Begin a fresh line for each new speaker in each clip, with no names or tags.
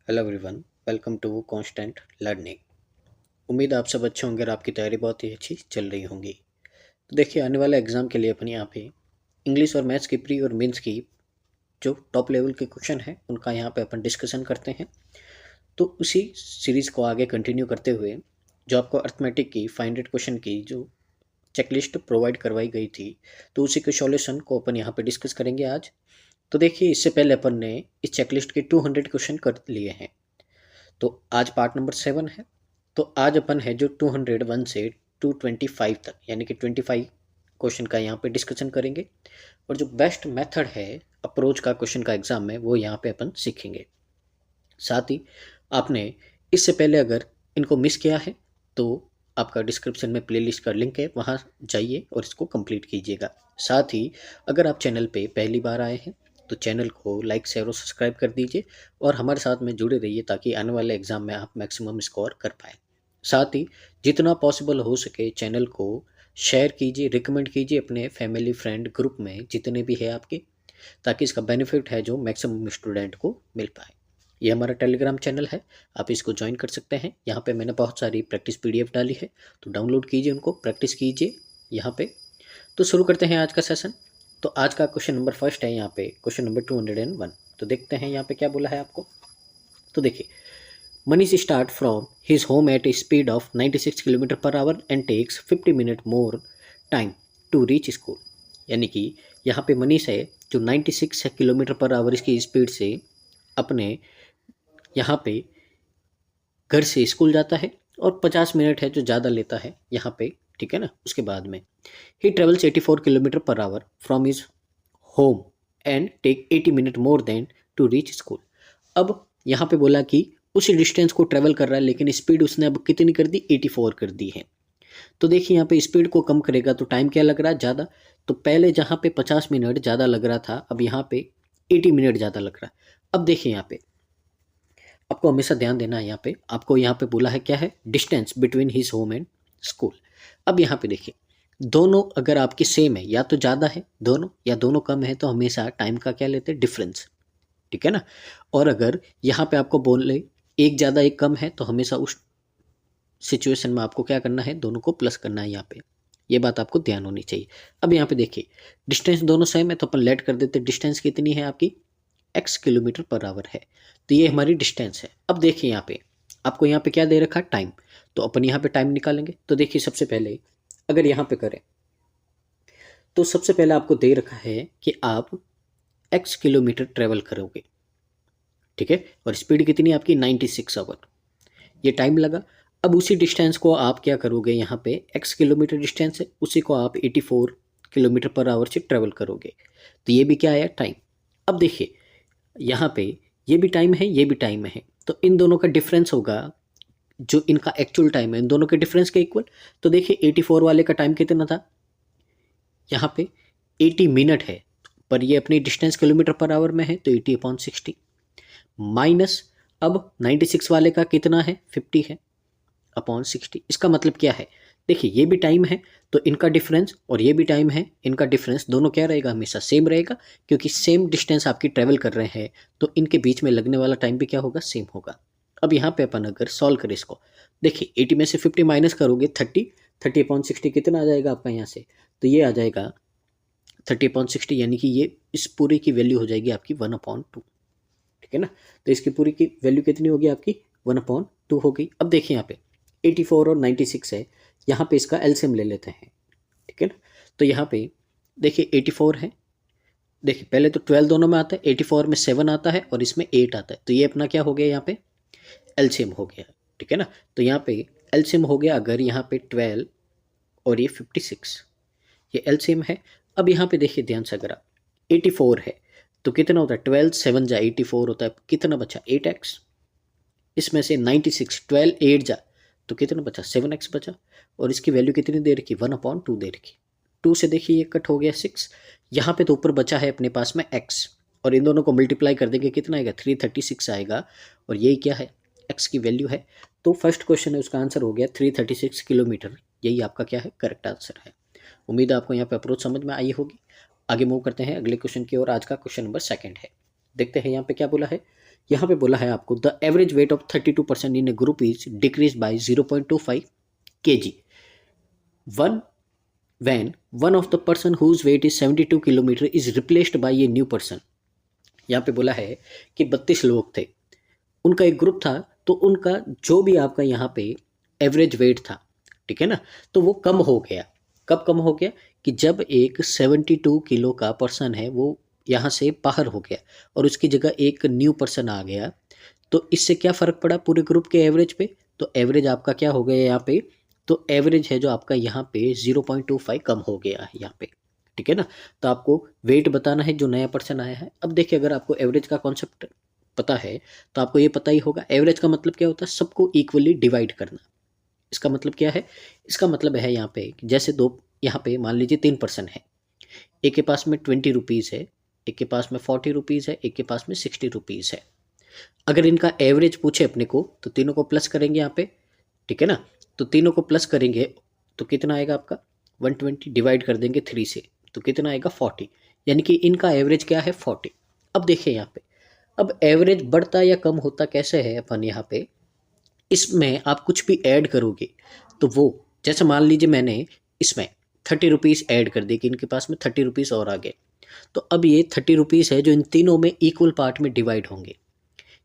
Hello everyone, welcome to constant learning. उम्मीद है आप सब अच्छे होंगे और आपकी तैयारी बहुत ही अच्छी चल रही होंगी। तो देखिए, आने वाले एग्ज़ाम के लिए अपन यहाँ पे इंग्लिश और मैथ्स की प्री और मेंस की जो टॉप लेवल के क्वेश्चन हैं उनका यहाँ पे अपन डिस्कशन करते हैं। तो उसी सीरीज़ को आगे कंटिन्यू करते हुए जो आपको अर्थमेटिक की 500 क्वेश्चन की जो चेकलिस्ट प्रोवाइड करवाई गई थी, तो उसी के सॉल्यूशन को अपन यहाँ पे डिस्कस करेंगे आज। तो देखिए, इससे पहले अपन ने इस चेकलिस्ट के 200 क्वेश्चन कर लिए हैं। तो आज पार्ट नंबर 7 है। तो आज अपन है जो 201 से 225 तक यानी कि 25 क्वेश्चन का यहाँ पे डिस्कशन करेंगे। और जो बेस्ट मेथड है अप्रोच का क्वेश्चन का एग्जाम में वो यहाँ पे अपन सीखेंगे। साथ ही आपने इससे पहले अगर इनको मिस किया है तो आपका डिस्क्रिप्शन में प्लेलिस्ट का लिंक है, वहाँ जाइए और इसको कंप्लीट कीजिएगा। साथ ही अगर आप चैनल पे पहली बार आए हैं तो चैनल को लाइक शेयर और सब्सक्राइब कर दीजिए और हमारे साथ में जुड़े रहिए ताकि आने वाले एग्ज़ाम में आप मैक्सिमम स्कोर कर पाएँ। साथ ही जितना पॉसिबल हो सके चैनल को शेयर कीजिए, रिकमेंड कीजिए अपने फैमिली फ्रेंड ग्रुप में जितने भी है आपके, ताकि इसका बेनिफिट है जो मैक्सिमम स्टूडेंट को मिल पाए। ये हमारा टेलीग्राम चैनल है, आप इसको ज्वाइन कर सकते हैं। यहाँ पे मैंने बहुत सारी प्रैक्टिस पीडीएफ डाली है, तो डाउनलोड कीजिए, उनको प्रैक्टिस कीजिए यहाँ पे। तो शुरू करते हैं आज का सेशन। तो आज का क्वेश्चन नंबर फर्स्ट है यहाँ पे, क्वेश्चन नंबर 201। तो देखते हैं यहाँ पे क्या बोला है आपको। तो देखिए, Manish start from his home at a speed of 96 kilometre per hour and takes 50 minute more time to reach school. यानी कि यहाँ पे मनीष है जो 96 किलोमीटर पर आवर इसकी स्पीड से अपने यहाँ पे घर से स्कूल जाता है और 50 मिनट है जो ज़्यादा लेता है यहाँ पे, ठीक है ना। उसके बाद में ही travels 84 kilometre per hour from his home and take 80 minute more than to reach school. अब यहाँ पे बोला कि उसी डिस्टेंस को ट्रेवल कर रहा है लेकिन स्पीड उसने अब कितनी कर दी, 84 कर दी है। तो देखिए यहाँ पे स्पीड को कम करेगा तो टाइम क्या लग रहा है, ज़्यादा। तो पहले जहाँ पे 50 मिनट ज़्यादा लग रहा था, अब यहाँ पे 80 मिनट ज़्यादा लग रहा है। अब देखिए यहाँ पे आपको हमेशा ध्यान देना है, यहाँ पे आपको यहाँ पे बोला है क्या है, distance between his home and school. अब यहाँ पे देखिए, दोनों अगर आपकी सेम है, या तो ज़्यादा है दोनों या दोनों कम है, तो हमेशा टाइम का क्या लेते हैं, डिफरेंस, ठीक है ना। और अगर यहाँ पे आपको बोले एक ज़्यादा एक कम है, तो हमेशा उस सिचुएशन में आपको क्या करना है, दोनों को प्लस करना है यहाँ पे। ये बात आपको ध्यान होनी चाहिए। अब यहाँ पे देखिए, डिस्टेंस दोनों सेम है तो अपन लेट कर देते, डिस्टेंस कितनी है आपकी, x किलोमीटर पर आवर है। तो ये हमारी डिस्टेंस है। अब देखिए यहाँ पे आपको यहाँ पे क्या दे रखा है, टाइम। तो अपन यहाँ पे टाइम निकालेंगे। तो देखिए सबसे पहले अगर यहाँ पे करें तो सबसे पहले आपको दे रखा है कि आप x किलोमीटर ट्रेवल करोगे, ठीक है, और स्पीड कितनी आपकी 96 आवर, ये टाइम लगा। अब उसी डिस्टेंस को आप क्या करोगे, यहाँ पे x किलोमीटर डिस्टेंस है, उसी को आप 84 किलोमीटर पर आवर से ट्रेवल करोगे। तो ये भी क्या आया, टाइम। अब देखिए यहाँ पे ये भी टाइम है, ये भी टाइम है, तो इन दोनों का डिफरेंस होगा, जो इनका एक्चुअल टाइम है इन दोनों के डिफरेंस के इक्वल। तो देखिए 84 वाले का टाइम कितना था, यहाँ पे 80 मिनट है, पर ये अपनी डिस्टेंस किलोमीटर पर आवर में है तो 80/60 माइनस अब 96 वाले का कितना है, 50 है अपॉन 60। इसका मतलब क्या है, देखिए ये भी टाइम है तो इनका डिफरेंस और ये भी टाइम है, इनका डिफरेंस दोनों क्या रहेगा, हमेशा सेम रहेगा, क्योंकि सेम डिस्टेंस आपकी ट्रेवल कर रहे हैं तो इनके बीच में लगने वाला टाइम भी क्या होगा, सेम होगा। अब यहाँ पे अपन अगर सॉल्व करें इसको, देखिए 80 में से 50 माइनस करोगे 30/60 कितना आ जाएगा आपका यहाँ से, तो ये आ जाएगा 30/60, यानी कि ये इस पूरी की वैल्यू हो जाएगी आपकी 1/2, ठीक है ना। तो इसकी पूरी की वैल्यू कितनी होगी आपकी, 1/2 हो गई। अब देखिए यहाँ पे 84 और 96 है, यहाँ पे इसका एलसीएम ले लेते हैं, ठीक है ना। तो यहाँ पे देखिए 84 है, देखिए पहले तो 12 दोनों में आता है, 84 में 7 आता है और इसमें 8 आता है, तो ये अपना क्या हो गया, यहाँ पे एलसीएम हो गया, ठीक है ना। तो यहाँ पे एलसीएम हो गया, अगर यहाँ पे 12 और ये 56, ये एलसीएम है। अब यहाँ पे देखिए ध्यान से, अगर आप 84 है तो कितना होता है, 12 7 जा 84 होता है, कितना बचा 8x, इसमें से 96 12 8 जा तो कितना बचा 7x बचा, और इसकी वैल्यू कितनी दे रखी, 1/2 दे रखी। 2 से देखिए ये कट हो गया 6, यहाँ पे तो ऊपर बचा है अपने पास में x, और इन दोनों को मल्टीप्लाई कर देंगे कितना आएगा, 336 आएगा, और यही क्या है, x की वैल्यू है। तो फर्स्ट क्वेश्चन है उसका आंसर हो गया 336 किलोमीटर, यही आपका क्या है, करेक्ट आंसर है। उम्मीद है आपको यहाँ पे अप्रोच समझ में आई होगी। आगे मूव करते हैं अगले क्वेश्चन की ओर। आज का क्वेश्चन नंबर सेकंड है, देखते हैं यहाँ पे क्या बोला है यहाँ पे बोला है आपको the average weight of 32% in A group is decrease by 0.25 kg one when one of the person whose weight is 72 kilometre is replaced by a new person। यहाँ पे बोला है कि 32 लोग थे, उनका एक ग्रुप था, तो उनका जो भी आपका यहाँ पे एवरेज वेट था, ठीक है ना, तो वो कम हो गया। कब कम हो गया? कि जब एक 72 किलो का पर्सन है वो यहाँ से बाहर हो गया और उसकी जगह एक न्यू पर्सन आ गया, तो इससे क्या फ़र्क पड़ा पूरे ग्रुप के एवरेज पे? तो एवरेज आपका क्या हो गया यहाँ पे? तो एवरेज है जो आपका यहाँ पे 0.25 कम हो गया है यहाँ पे, ठीक है ना। तो आपको वेट बताना है जो नया पर्सन आया है। अब देखिए, अगर आपको एवरेज का कॉन्सेप्ट पता है तो आपको ये पता ही होगा एवरेज का मतलब क्या होता है, सबको इक्वली डिवाइड करना। इसका मतलब क्या है? इसका मतलब है यहाँ पे जैसे दो, यहाँ पे मान लीजिए 3 पर्सन है, एक के पास में 20 रुपीज़ है, एक के पास में 40 रुपीज़ है, एक के पास में 60 रुपीज़ है। अगर इनका एवरेज पूछे अपने को तो तीनों को प्लस करेंगे यहाँ पे, ठीक है ना। तो तीनों को प्लस करेंगे तो कितना आएगा आपका 120, डिवाइड कर देंगे 3 से तो कितना आएगा 40, यानी कि इनका एवरेज क्या है 40। अब देखिए यहाँ पे, अब एवरेज बढ़ता या कम होता कैसे है अपन यहाँ पे, इसमें आप कुछ भी ऐड करोगे तो वो, जैसे मान लीजिए मैंने इसमें 30 रुपीज़ ऐड कर दी कि इनके पास में 30 रुपीज़ और आ गए, तो अब ये 30 रुपीज़ है जो इन तीनों में इक्वल पार्ट में डिवाइड होंगे,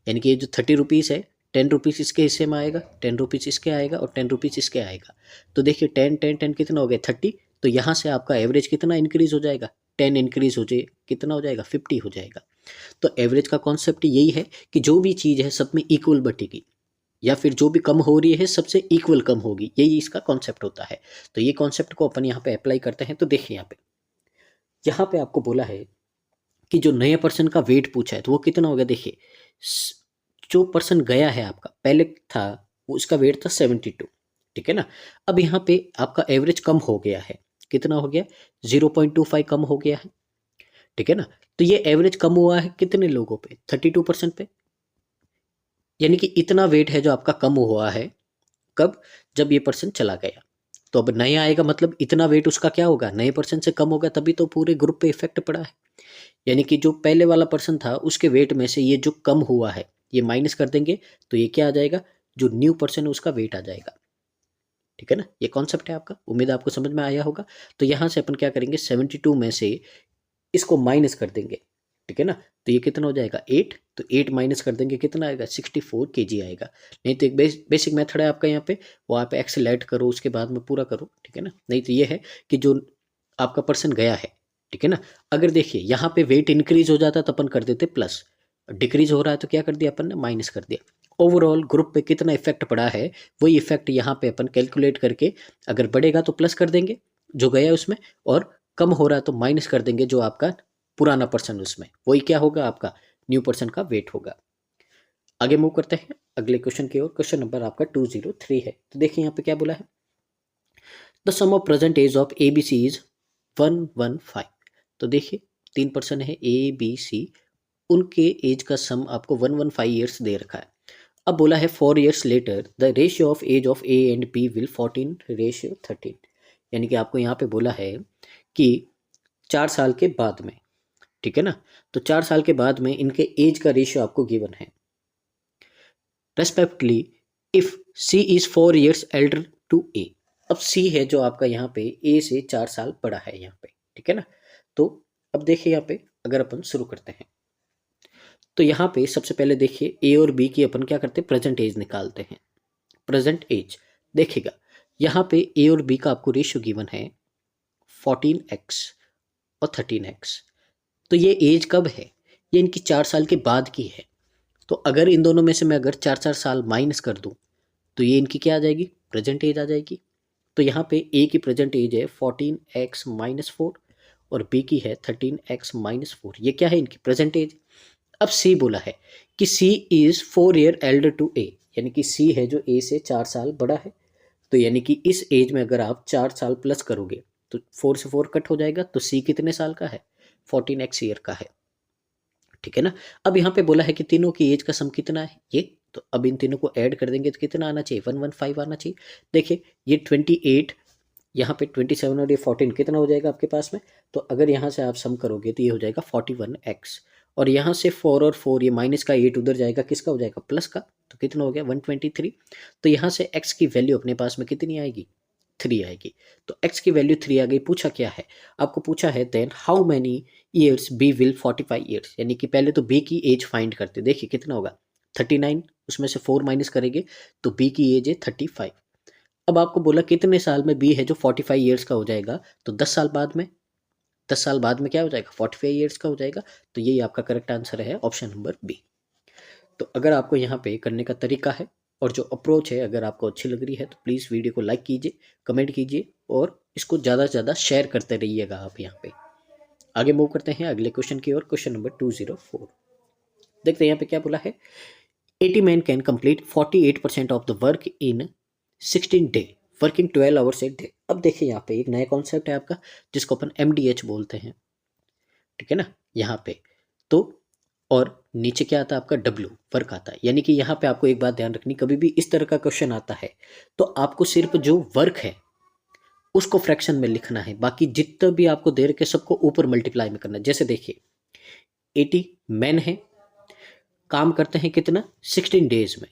यानी कि ये जो 30 रुपीज़ है 10 रुपीज़ इसके हिस्से में आएगा, 10 रुपीज़ इसके आएगा और 10 रुपीज़ इसके आएगा। तो देखिए 10 10 10 कितना हो गया 30, तो यहाँ से आपका एवरेज कितना इंक्रीज़ हो जाएगा, 10 इंक्रीज़ हो जाए कितना हो जाएगा 50 हो जाएगा। तो एवरेज का कॉन्सेप्ट यही है कि जो भी चीज़ है सब में इक्वल बटेगी, या फिर जो भी कम हो रही है सबसे इक्वल कम होगी, यही इसका कॉन्सेप्ट होता है। तो ये कॉन्सेप्ट को अपन यहाँ पे अप्लाई करते हैं। तो देखिए यहाँ पे आपको बोला है कि जो नए पर्सन का वेट पूछा है तो वो कितना हो गया। देखिए जो पर्सन गया है आपका पहले था वो, उसका वेट था 72, ठीक है ना। अब यहाँ पे आपका एवरेज कम हो गया है, कितना हो गया 0.25 कम हो गया है, ठीक है ना। तो ये एवरेज कम हुआ है कितने लोगों पे 32% पे, यानी कि इतना वेट है जो आपका कम हुआ है। कब? जब ये पर्सन चला गया। तो अब नया आएगा मतलब इतना वेट उसका क्या होगा, नए पर्सन से कम होगा, तभी तो पूरे ग्रुप पे इफेक्ट पड़ा है। यानी कि जो पहले वाला पर्सन था उसके वेट में से ये जो कम हुआ है ये माइनस कर देंगे तो ये क्या आ जाएगा, जो न्यू पर्सन है उसका वेट आ जाएगा, ठीक है ना। ये कॉन्सेप्ट है आपका, उम्मीद आपको समझ में आया होगा। तो यहाँ से अपन क्या करेंगे 72 में से इसको माइनस कर देंगे, ठीक है ना। तो ये कितना हो जाएगा 8, तो 8 माइनस कर देंगे कितना आएगा 64 kg आएगा। नहीं तो एक बेसिक मेथड है आपका यहाँ पे, वो आप एक्सेल ऐड करो उसके बाद में पूरा करो, ठीक है ना। नहीं तो ये है कि जो आपका पर्सन गया है, ठीक है ना, अगर देखिए यहाँ पे वेट इंक्रीज हो जाता तो अपन कर देते प्लस, डिक्रीज हो रहा है तो क्या कर दिया अपन ने माइनस कर दिया। ओवरऑल ग्रुप पे कितना इफेक्ट पड़ा है वही इफेक्ट यहाँ पे अपन कैलकुलेट करके, अगर बढ़ेगा तो प्लस कर देंगे जो गया उसमें, और कम हो रहा है तो माइनस कर देंगे जो आपका पुराना पर्सन उसमें, वही क्या होगा आपका न्यू पर्सन का वेट होगा। आगे मूव करते हैं अगले क्वेश्चन की ओर। क्वेश्चन नंबर आपका 203 है। तो देखिए यहाँ पे क्या बोला है, the sum of present age of A B C is 115। तो देखिए 3 पर्सन है ए बी सी, उनके एज का सम आपको 115 ईयर्स दे रखा है। अब बोला है 4 years later the ratio of age of A and B will 14:13, यानी कि आपको यहाँ पे बोला है कि 4 साल के बाद में, ठीक है ना, तो 4 साल के बाद में इनके एज का रेशियो आपको गिवन है respectively if C is 4 years elder to A. अब सी है जो आपका यहाँ पे ए से 4 साल बड़ा है यहाँ पे, ठीक है ना। तो अब देखिए यहाँ पे अगर अपन शुरू करते हैं तो यहाँ पे सबसे पहले देखिए ए और बी की अपन क्या करते हैं प्रेजेंट एज निकालते हैं। प्रेजेंट एज देखिएगा यहाँ पे ए और बी का आपको रेशियो गिवन है 14x और 13x। तो ये एज कब है, ये इनकी 4 साल के बाद की है। तो अगर इन दोनों में से मैं अगर 4 साल माइनस कर दूं तो ये इनकी क्या आ जाएगी प्रेजेंट एज आ जाएगी। तो यहाँ पे ए की प्रेजेंट एज है 14x-4 और बी की है 13x-4, ये क्या है इनकी प्रेजेंट एज। अब सी बोला है कि सी इज 4 ईयर एल्डर टू ए, यानी कि सी है जो ए से 4 साल बड़ा है। तो यानी कि इस एज में अगर आप 4 साल प्लस करोगे तो 4 से 4 कट हो जाएगा, तो सी कितने साल का है 14x ईयर का है, ठीक है ना। अब यहाँ पे बोला है कि तीनों की एज का सम कितना है ये, तो अब इन तीनों को ऐड कर देंगे तो कितना आना चाहिए 115 आना चाहिए। देखिए ये 28, यहाँ पे 27 और ये 14 कितना हो जाएगा आपके पास में, तो अगर यहाँ से आप सम करोगे तो ये हो जाएगा 41x और यहाँ से 4 और 4 ये माइनस का 8 उधर जाएगा, किसका हो जाएगा, प्लस का। तो कितना हो गया 123। तो यहाँ से x की वैल्यू अपने पास में कितनी आएगी, 3 आएगी। तो x की वैल्यू 3 आ गई। पूछा क्या है, आपको पूछा है then how many years b will 45 years, यानी कि पहले तो b की एज फाइंड करते। देखिए कितना होगा 39, उसमें से 4 माइनस करेंगे तो b की एज है 35। अब आपको बोला कितने साल में b है जो 45 ईयर्स का हो जाएगा, तो 10 साल बाद में, 10 साल बाद में क्या हो जाएगा 45 ईयर्स का हो जाएगा। तो यही आपका करेक्ट आंसर है, ऑप्शन नंबर बी। तो अगर आपको यहाँ पे करने का तरीका है और जो अप्रोच है अगर आपको अच्छी लग रही है तो प्लीज़ वीडियो को लाइक कीजिए, कमेंट कीजिए और इसको ज़्यादा से ज़्यादा शेयर करते रहिएगा आप। यहाँ पे आगे मूव करते हैं अगले क्वेश्चन की ओर, क्वेश्चन नंबर 204। देखते हैं यहाँ पे क्या बोला है, 80 man can complete 48% of the work in 16 day working 12 hours a day. अब देखिए यहाँ पे एक नया कॉन्सेप्ट है आपका जिसको अपन MDH बोलते हैं, ठीक है ना। यहाँ पे तो और नीचे क्या आता है आपका W वर्क आता है। यानी कि यहाँ पे आपको एक बात ध्यान रखनी, कभी भी इस तरह का क्वेश्चन आता है तो आपको सिर्फ जो वर्क है उसको फ्रैक्शन में लिखना है, बाकी जितना भी आपको दे रखे सबको ऊपर मल्टीप्लाई में करना है। जैसे देखिए 80 मैन है, काम करते हैं कितना 16 डेज में,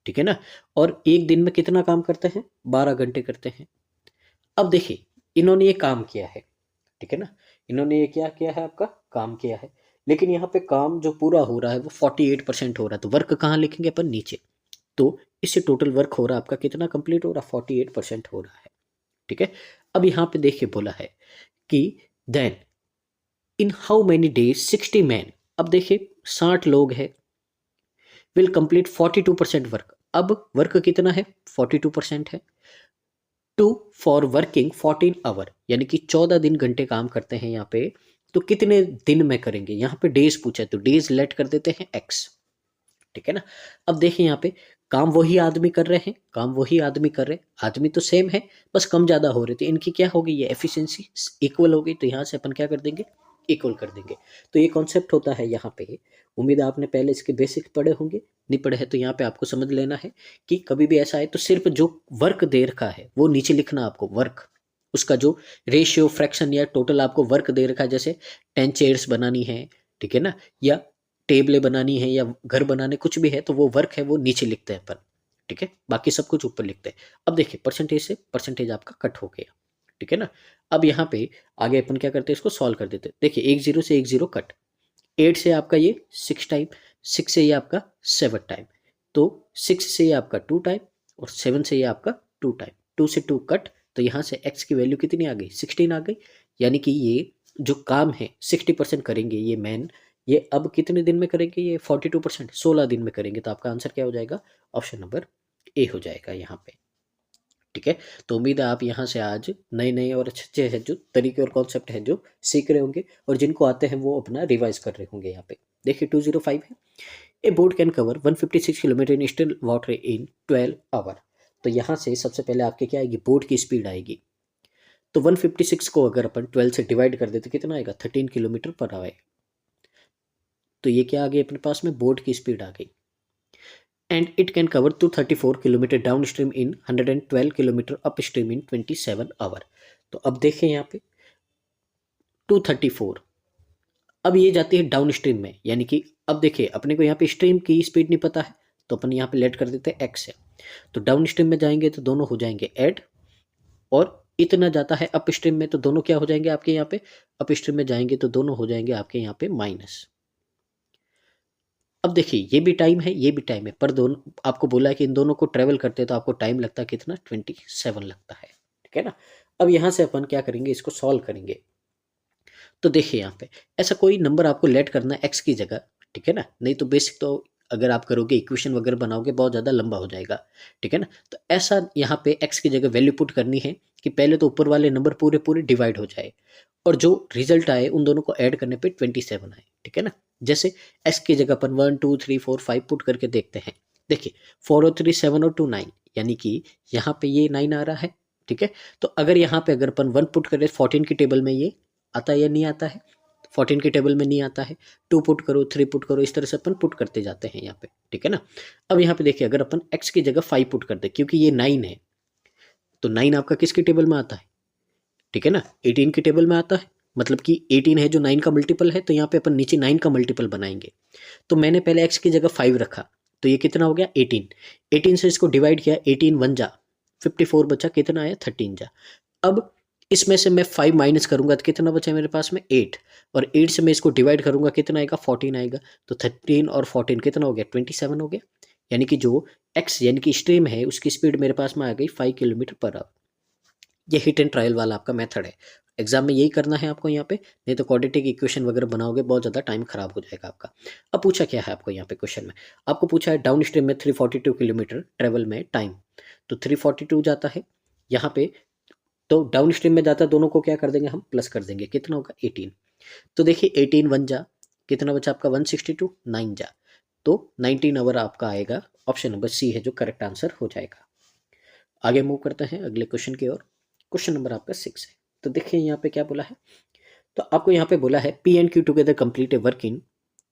ठीक है ना, और एक दिन में कितना काम करते हैं 12 घंटे करते हैं। अब देखिए इन्होंने ये काम किया है, ठीक है ना, इन्होंने ये क्या किया है आपका काम किया है, लेकिन यहाँ पे काम जो पूरा हो रहा है वो 48% हो रहा है। तो वर्क कहाँ लिखेंगे अपन, नीचे। तो इससे टोटल वर्क हो रहा है आपका कितना कंप्लीट हो रहा है 48% हो रहा है, ठीक है। अब यहाँ पे देखिए बोला है कि then in how many days 60 man, अब देखिए 60 लोग हैं, विल कंप्लीट 42% वर्क। अब वर्क कितना है 42% है, टू फॉर वर्किंग 14 आवर, यानी कि 14 दिन घंटे काम करते हैं यहाँ पे। तो कितने दिन में करेंगे, यहाँ पे डेज पूछा है तो डेज लेट कर देते हैं x, ठीक है ना। अब देखिए यहाँ पे काम वही आदमी कर रहे हैं, काम वही आदमी कर रहे हैं, आदमी तो सेम है बस कम ज़्यादा हो रहे थे, इनकी क्या होगी ये एफिशिएंसी इक्वल हो गई। तो यहाँ से अपन क्या कर देंगे इक्वल कर देंगे। तो ये कॉन्सेप्ट होता है यहाँ पे। उम्मीद है आपने पहले इसके बेसिक पढ़े होंगे, नहीं पढ़े हैं तो यहाँ पे आपको समझ लेना है कि कभी भी ऐसा है तो सिर्फ जो वर्क दे रखा है वो नीचे लिखना आपको, वर्क उसका जो रेशियो फ्रैक्शन या टोटल आपको वर्क दे रखा है, जैसे 10 चेयर्स बनानी है, ठीक है ना, या टेबलें बनानी है या घर बनाने कुछ भी है तो वो वर्क है वो नीचे लिखते हैं अपन, ठीक है, बाकी सब कुछ ऊपर लिखते हैं। अब देखिए परसेंटेज से परसेंटेज आपका कट हो गया, ठीक है ना। अब यहाँ पे आगे अपन क्या करते हैं इसको सॉल्व कर देते हैं। देखिए 1 0 से 1 0 कट, 8 से आपका ये 6 टाइम, 6 से ये आपका 7 टाइम, तो 6 से ये आपका 2 टाइम और 7 से ये आपका 2 टाइम, 2 से 2 कट। तो यहाँ से x की वैल्यू कितनी आ गई 16 आ गई। यानी कि ये जो काम है 60% करेंगे ये मैन, ये अब कितने दिन में करेंगे ये 42%, 16 दिन में करेंगे। तो आपका आंसर क्या हो जाएगा, ऑप्शन नंबर ए हो जाएगा यहाँ पे, ठीक है। तो उम्मीद है आप यहाँ से आज नए नए और अच्छे अच्छे जो तरीके और कॉन्सेप्ट हैं जो सीख रहे होंगे और जिनको आते हैं वो अपना रिवाइज कर रहे होंगे। यहाँ पे देखिए 205 है, a boat can cover 156 kilometre in still water in 12 hour. तो यहाँ से सबसे पहले आपके क्या आएगी, बोट की स्पीड आएगी। तो 156 को अगर अपन 12 से डिवाइड कर देते कितना आएगा 13 किलोमीटर पर आवर। तो ये क्या आ गई अपने पास में, बोट की स्पीड आ गई। And it can cover 234 kilometre downstream in 112 kilometre upstream in 27 hour. तो अब देखें यहाँ पे 234, अब ये जाती है डाउन स्ट्रीम में, यानी कि अब देखिए अपने को यहाँ पे स्ट्रीम की स्पीड नहीं पता है तो अपन यहाँ पे लेट कर देते हैं एक्स है। तो डाउन स्ट्रीम में जाएंगे तो दोनों हो जाएंगे ऐड, और इतना जाता है अप स्ट्रीम में तो दोनों क्या हो जाएंगे आपके यहाँ पे, अप स्ट्रीम में जाएंगे तो दोनों हो जाएंगे आपके यहाँ पे माइनस। अब देखिए ये भी टाइम है ये भी टाइम है, पर दोनों आपको बोला है कि इन दोनों को ट्रेवल करते हैं तो आपको टाइम लगता है कितना 27 लगता है, ठीक है ना। अब यहाँ से अपन क्या करेंगे इसको सॉल्व करेंगे। तो देखिए यहाँ पे ऐसा कोई नंबर आपको लेट करना है एक्स की जगह, ठीक है ना, नहीं तो बेसिक तो अगर आप करोगे इक्वेशन वगैरह बनाओगे बहुत ज़्यादा लंबा हो जाएगा, ठीक है ना। तो ऐसा यहाँ पे एक्स की जगह वैल्यू पुट करनी है कि पहले तो ऊपर वाले नंबर पूरे पूरे डिवाइड हो जाए और जो रिजल्ट आए उन दोनों को ऐड करने पे 27 आए, ठीक है ना। जैसे एक्स की जगह पर 1 2 3 4 5 पुट करके देखते हैं। देखिए 4 और 3 7 और 2 9, यानी कि यहाँ पे ये 9 आ रहा है, ठीक है। तो अगर यहाँ पे अगर अपन 1 पुट करें 14 की टेबल में ये आता है या नहीं आता है, 14 की टेबल में नहीं आता है, 2 पुट करो 3 पुट करो, इस तरह से अपन पुट करते जाते हैं यहाँ पे, ठीक है ना। अब यहाँ पे देखिए अगर अपन x की जगह 5 पुट कर दे क्योंकि ये 9 है, तो 9 आपका किसकी टेबल में आता है, ठीक है ना, 18 की टेबल में आता है। मतलब कि 18 है जो 9 का मल्टीपल है, तो यहाँ पे अपन नीचे 9 का मल्टीपल बनाएंगे। तो मैंने पहले x की जगह 5 रखा, तो ये कितना हो गया 18। 18 से इसको डिवाइड किया, 18 1 जा 54 बचा, कितना आया 13 जा। अब इसमें से मैं 5 माइनस करूंगा तो कितना बचा मेरे पास में 8, और 8 से मैं इसको डिवाइड करूंगा कितना आएगा 14 आएगा। तो 13 और 14 कितना हो गया 27 हो गया। यानी कि जो x यानी कि स्ट्रीम है उसकी स्पीड मेरे पास में आ गई 5 किलोमीटर पर आवर। ये हिट एंड ट्रायल वाला आपका मेथड है, एग्जाम में यही करना है आपको यहाँ पे, नहीं तो क्वाड्रेटिक इक्वेशन वगैरह बनाओगे बहुत ज़्यादा टाइम खराब हो जाएगा आपका। अब पूछा क्या है आपको यहाँ पे क्वेश्चन में, आपको पूछा है डाउन स्ट्रीम में 342 किलोमीटर ट्रेवल में टाइम। तो 342 जाता है यहाँ पे, तो डाउन स्ट्रीम में जाता है, दोनों को क्या कर देंगे हम प्लस कर देंगे, कितना होगा 18। तो देखिए 18 1 जा, कितना बचा आपका 162, 9 जा, तो 19 आवर आपका आएगा। ऑप्शन नंबर सी है जो करेक्ट आंसर हो जाएगा। आगे मूव करते हैं अगले क्वेश्चन की ओर। क्वेश्चन नंबर आपका 6 है। तो देखिए यहाँ पे क्या बोला है, तो आपको यहाँ पे बोला है P and Q together complete A work in.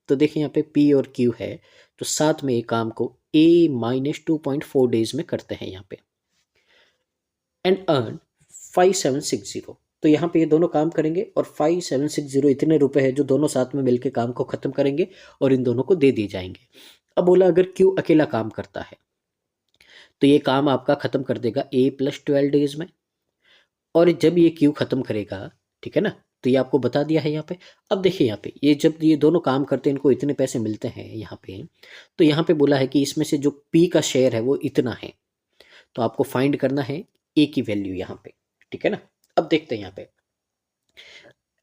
तो देखिए यहाँ पे पी और क्यू है, तो साथ में एक काम को ए माइनस 2.4 डेज में करते हैं यहाँ पे, एंड अर्न 5760। तो यहाँ पे ये दोनों काम करेंगे और 5760 इतने रुपए है जो दोनों साथ में मिलकर काम को खत्म करेंगे और इन दोनों को दे दिए जाएंगे। अब बोला अगर क्यू अकेला काम करता है तो ये काम आपका खत्म कर देगा ए प्लस 12 डेज में, और जब ये क्यू खत्म करेगा, ठीक है ना, तो ये आपको बता दिया है यहाँ पे। अब देखिए यहाँ पे ये जब ये दोनों काम करते हैं इनको इतने पैसे मिलते हैं यहाँ पे, तो यहाँ पे बोला है कि इसमें से जो पी का शेयर है वो इतना है, तो आपको फाइंड करना है ए की वैल्यू यहाँ पे, ठीक है ना। अब देखते हैं यहाँ पे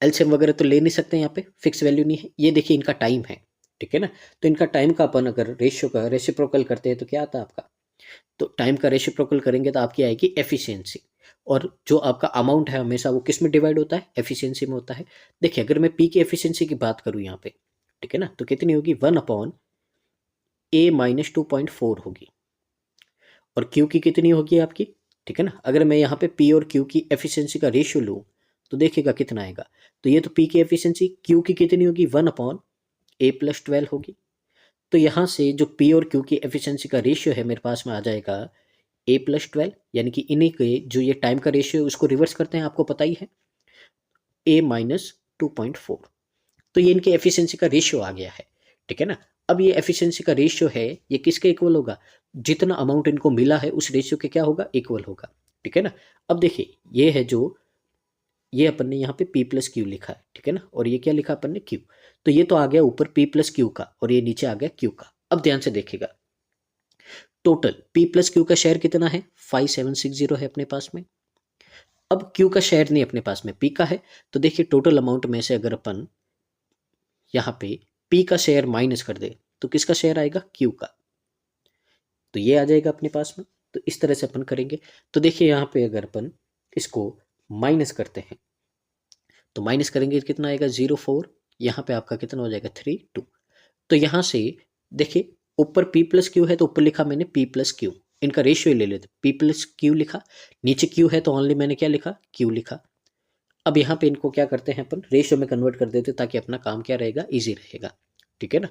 एलसीएम वगैरह तो ले नहीं सकते, यहाँ पे फिक्स वैल्यू नहीं है। ये देखिए इनका टाइम है, ठीक है ना, तो इनका टाइम का अपन अगर रेशियो का रेसिप्रोकल करते हैं तो क्या आता है आपका, तो टाइम का रेसिप्रोकल करेंगे तो आपकी आएगी एफिशिएंसी, और जो आपका अमाउंट है हमेशा वो किस में डिवाइड होता है एफिशिएंसी में होता है। देखिए अगर मैं पी की एफिशिएंसी की बात करूँ यहाँ पे, ठीक है ना, तो कितनी होगी 1/a-2.4 होगी, और क्यू की कितनी होगी आपकी, ठीक है ना। अगर मैं यहाँ पे पी और क्यू की एफिशिएंसी का रेशियो लूँ तो देखिएगा कितना आएगा, तो ये तो पी की एफिशिएंसी, क्यू की कितनी होगी 1/a+12 होगी। तो यहाँ से जो पी और क्यू की एफिशिएंसी का रेशियो है मेरे पास में आ जाएगा a+12, यानी कि इन्हीं के जो ये टाइम का रेशियो है उसको रिवर्स करते हैं, आपको पता ही है a-2.4। तो ये इनके एफिशिएंसी का रेशियो आ गया है, ठीक है ना। अब ये एफिशिएंसी का रेशियो है ये किसके इक्वल होगा, जितना अमाउंट इनको मिला है उस रेशियो के क्या होगा इक्वल होगा, ठीक है ना। अब देखिए ये है जो ये अपन ने यहाँ पे p प्लस क्यू लिखा है, ठीक है ना, और ये क्या लिखा अपन ने q, तो ये तो आ गया ऊपर p प्लस क्यू का और ये नीचे आ गया q का। अब ध्यान से देखिएगा टोटल p प्लस क्यू का शेयर कितना है 5760 है अपने पास में। अब q का शेयर नहीं अपने पास में, p का है, तो देखिए टोटल अमाउंट में से अगर अपन यहाँ पे p का शेयर माइनस कर दे तो किसका शेयर आएगा q का, तो ये आ जाएगा अपने पास में। तो इस तरह से अपन करेंगे। तो देखिए यहाँ पे अगर अपन इसको माइनस करते हैं तो माइनस करेंगे तो कितना आएगा 0.4, यहाँ पे आपका कितना हो जाएगा 3.2। तो यहाँ से देखिए ऊपर p प्लस क्यू है तो ऊपर लिखा मैंने p प्लस क्यू, इनका रेशियो ले लेते, p प्लस क्यू लिखा, नीचे q है तो ओनली मैंने क्या लिखा q लिखा। अब यहाँ पे इनको क्या करते हैं अपन रेशियो में कन्वर्ट कर देते ताकि अपना काम क्या रहेगा ईजी रहेगा, ठीक है ना।